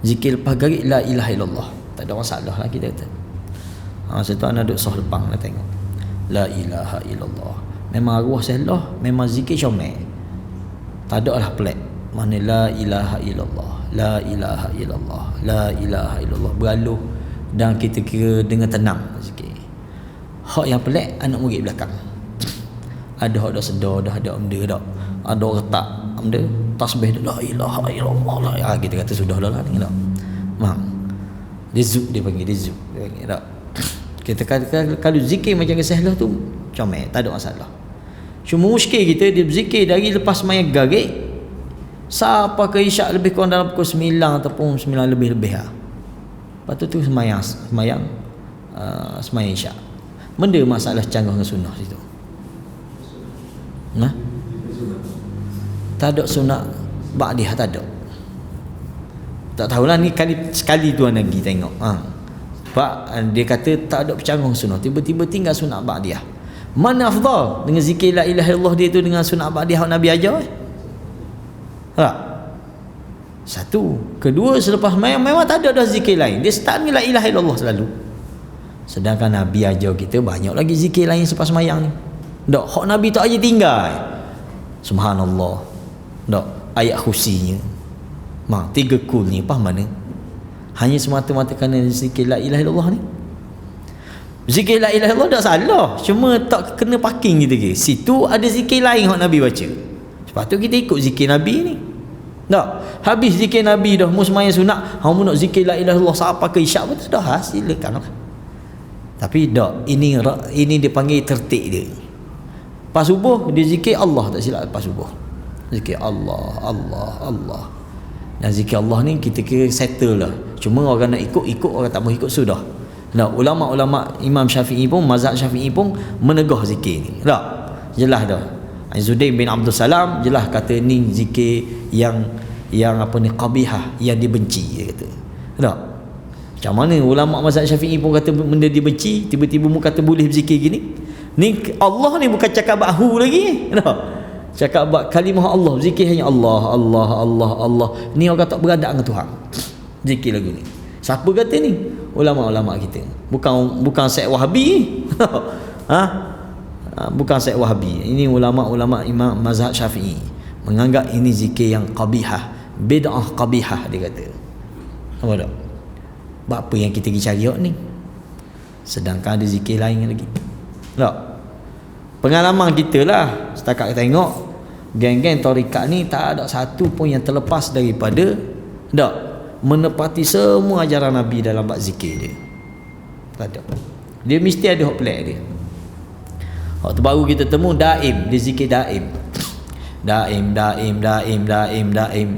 Zikir lepas garik, la ilaha illallah. Tak ada masalah lah kita kata. Satu anak duduk soh depan nak tengok. La ilaha illallah. Memang arwah salah, memang zikir comel. Tak ada lah pelik. Mana la ilaha illallah, la ilaha illallah, la ilaha illallah, beraluh dan kita kira dengan tenang sikit. Hak yang pelik anak murid belakang. Ada hak dah sedar, dah ada benda dah. Ada orang tak benda tasbih la ilaha illallah lah. Kita kata sudah lah ni dah. Dia zuk, dia panggil dia zuk. Dia panggil tak. Kita kata kalau zikir macam kesahlah tu comel, tak ada masalah. Cuma muskil kita dia berzikir dari lepas mayat garik sampai ke isyak lebih kurang dalam pukul 9 ataupun 9 lebih-lebih lah. Lepas tu semayang isyak. Benda masalah canggah dengan sunnah situ. Tak ada sunnah ba'diyah, tak ada. Tak tahulah ni sekali tuan lagi tengok. Sebab dia kata tak ada bercanggah sunnah, tiba-tiba tinggal sunnah ba'diyah. Mana afdal dengan zikir la ilaha illallah dia tu dengan sunnah ba'diyah Nabi ajar? Tak. Satu. Kedua, selepas memang tak ada dah zikir lain. Dia start dengan la ilaha illallah selalu. Sedangkan Nabi ajar kita banyak lagi zikir lain selepas mayang ni. Tak, hak Nabi tak aja tinggal. Subhanallah. Tak, ayat khusinya. 3 kul ni apa mana? Hanya semata-mata kerana zikir la ilaha illallah ni. Zikir la ilaha illallah tak salah, cuma tak kena parking kita ke. Situ ada zikir lain hak Nabi baca. Sebab tu kita ikut zikir Nabi ni. Tak, habis zikir Nabi dah musmayang sunat, hang nak zikir la ilaha illallah sampai ke isyak pun tak dah, silakan. Tapi tak, ini dia panggil tertib dia. Pas subuh dia zikir Allah, tak silap pas subuh. Zikir Allah, Allah, Allah. Dan zikir Allah ni kita kira settle lah. Cuma orang nak ikut, orang tak mau ikut sudah. Nah, ulama-ulama Imam Syafi'i pun, mazhab Syafi'i pun menegah zikir ni. Tak, jelas dah. Izzuddin bin Abdul Salam jelas kata ni zikir yang apa ni qabihah, yang dibenci dia kata. Tak. Macam mana ulama mazhab Syafi'i pun kata benda dibenci, tiba-tiba mu kata boleh berzikir gini? Ni Allah ni bukan cakap bahu lagi. Tak. Cakap bab kalimah Allah, zikir hanya Allah, Allah, Allah, Allah. Ni orang tak beradak dengan Tuhan. Zikir lagu ni. Siapa kata ni? Ulama-ulama kita. Bukan Syekh Wahabi. Bukan Syekh Wahabi. Ini ulama-ulama Imam mazhab Syafi'i menganggap ini zikir yang qabihah, bid'ah qabihah dia kata. Apa tak? Buat apa yang kita pergi cari ni? Sedangkan ada zikir lain lagi. Tak? Pengalaman kita lah setakat tengok geng-geng tarikat ni tak ada satu pun yang terlepas daripada menepati semua ajaran Nabi dalam bab zikir dia. Tak ada. Dia mesti ada hak pelik dia. Hak terbaru kita temu Daim, dia zikir Daim. Daim.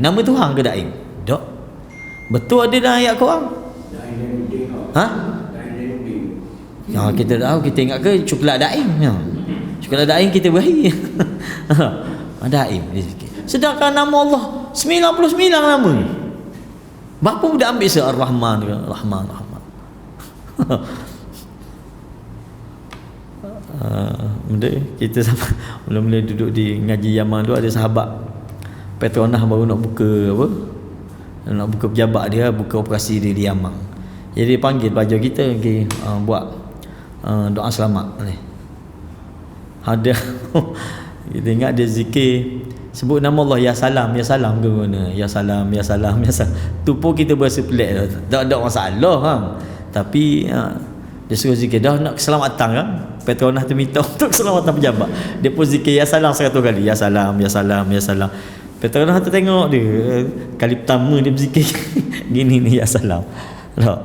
Nama Tuhan ke Daim? Tak. Betul ada dalam ayat korang? Ya, kita tahu, kita ingat ke coklat Daim. Ya. Coklat Daim kita beri. Daim dia zikir. Sedangkan nama Allah 99 nama. Berapa budak ambil Ar-Rahman ke? Rahman. Benda kita sama mula-mula duduk di ngaji Yaman tu, ada sahabat Petronas baru nak buka apa? Nak buka pejabat dia, buka operasi dia di Yaman. Jadi dia panggil pelajar kita buat doa selamat ni. Ada kita ingat dia zikir sebut nama Allah, ya salam ke mana, ya salam. Tu pun kita berasa pelik dah. Tak ada masalah kan. Tapi dia suruh zikir dah nak keselamatan kan. Petronas tu minta untuk keselamatan pejabat. Dia pun zikir ya salam 100 kali. Ya salam. Petronas tu tengok dia kali pertama dia berzikir gini ni, ya salam. Tak.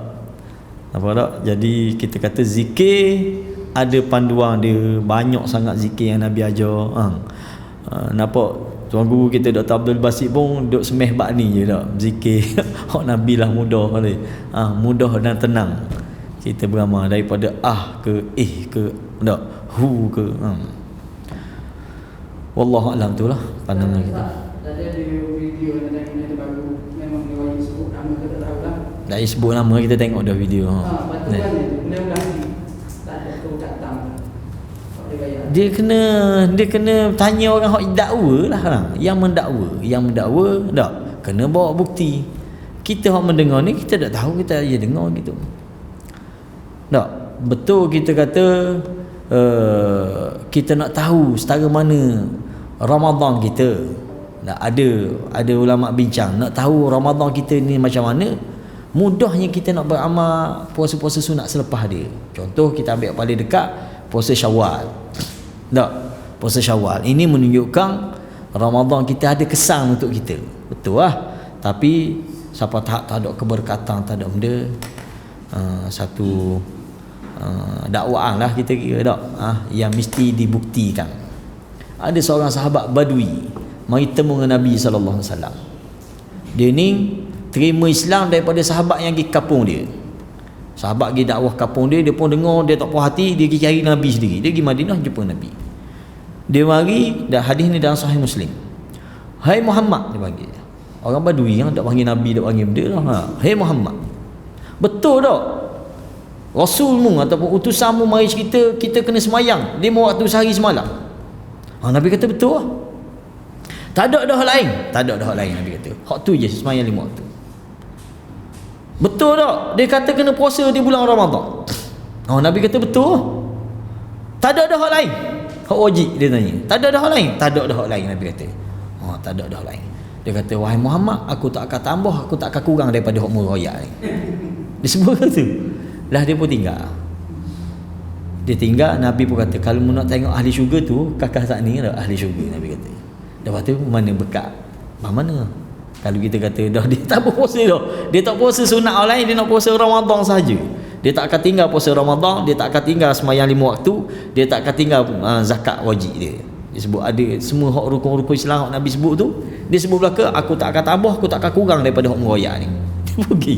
Apa tak? Jadi kita kata zikir ada panduan dia, banyak sangat zikir yang Nabi ajar. Nampak tuan guru kita Dr. Abdul Basit pun duk semeh bab ni je tak, zikir hak Nabi lah mudah ni. Mudah dan tenang. Kita beramal daripada ke ke tak, hu ke. Wallahu a'lam tu lah pandangan kita. Tadi ada video yang baru memang dia sebut nama kita tahu lah. Tak payah sebut nama, kita tengok dah video. Batu kan itu, mudah-mudahan tak ada kerucatan. Tak boleh bayar. Dia kena tanya orang hak dakwa lah orang. Yang mendakwa dak kena bawa bukti. Kita hak mendengar ni kita tak tahu, kita aja dengar gitu. Tak betul kita kata kita nak tahu setara mana Ramadan kita. Nak ada ulama bincang nak tahu Ramadan kita ni macam mana. Mudahnya kita nak beramal puasa-puasa sunat selepas dia. Contoh kita ambil paling dekat puasa Syawal. Tak? Puasa Syawal. Ini menunjukkan Ramadan kita ada kesan untuk kita. Betul lah. Tapi siapa tak ada keberkatan, tak ada benda. Satu dakwaan lah kita kira tak? Yang mesti dibuktikan. Ada seorang sahabat Badui mari temu dengan Nabi SAW. Dia ni terima Islam daripada sahabat yang pergi kampung dia. Sahabat pergi dakwah kampung dia, dia pun dengar, dia tak puas hati, dia pergi cari Nabi sendiri. Dia pergi Madinah jumpa Nabi. Dia mari, dah hadis ni dalam Sahih Muslim. Hai Muhammad, dia panggil. Orang Badui yang tak panggil Nabi, tak panggil benda lah. Hai Muhammad. Betul tak? Rasulmu ataupun utusanmu mari cerita kita kena semayang 5 waktu sehari semalam. Nabi kata betul lah. Tak ada dah lain. Tak ada dah lain Nabi kata. Hak tu je semayang 5 waktu. Betul tak? Dia kata kena puasa di bulan Ramadan. Nabi kata betul. Tak ada dah hak lain. Hak wajib dia tanya. Tak ada dah hak lain. Tak ada dah hak lain Nabi kata. Tak ada dah lain. Dia kata wahai Muhammad, aku tak akan tambah, aku tak akan kurang daripada hak murayak ni. Dia sebut tu. Lah dia pun tinggal. Dia tinggal, Nabi pun kata kalau mu nak tengok ahli syurga tu, kakak saat ni dah ahli syurga Nabi kata. Lepas tu mana bekat? Mana? Kalau kita kata dah dia tak puasa dah. Dia tak puasa sunat online, dia nak puasa Ramadan saja. Dia tak akan tinggal puasa Ramadan, dia tak akan tinggal sembahyang 5 waktu, dia tak akan tinggal zakat wajib dia. Dia sebut ada semua hak rukun-rukun Islam hak Nabi sebut tu, dia sebut belaka aku tak akan tambah, aku tak akan kurang daripada hak murayak ni. Dia pergi.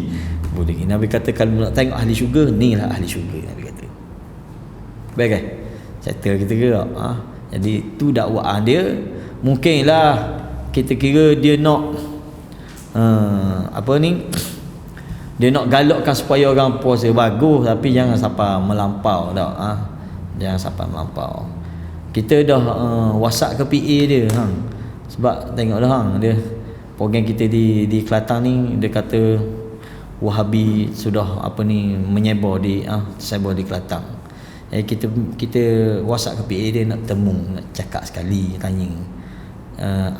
Boleh. Nabi kata kalau nak tengok ahli syurga, ni lah ahli syurga Nabi kata. Baik kan? Settle kita ke tak? Jadi tu dakwaan dia. Mungkinlah kita kira dia nak dia nak galakkan supaya orang puasa bagus, tapi jangan sampai melampau tak. Jangan sampai melampau. Kita dah WhatsApp ke PA dia sebab tengok dah dia program kita di Kelantan ni, dia kata Wahabi sudah menyebar di tersebar di Kelantan. Jadi kita WhatsApp ke PA dia nak temu, nak cakap sekali, tanya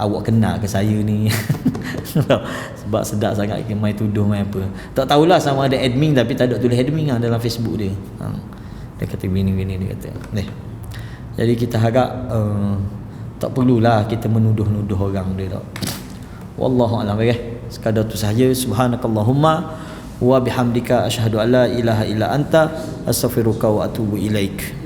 awak kenal ke saya ni? Sebab sedap sangat main tuduh main apa. Tak tahulah sama ada admin, tapi tak ada tulis admin dalam Facebook dia. Dia kata gini dia kata. Jadi kita harap tak perlulah kita menuduh-nuduh orang dia tak. Wallahu a'lam. Sekadar tu sahaja. Subhanakallahumma wa bihamdika asyhadu an la ilaha illa anta astaghfiruka wa atubu ilaik.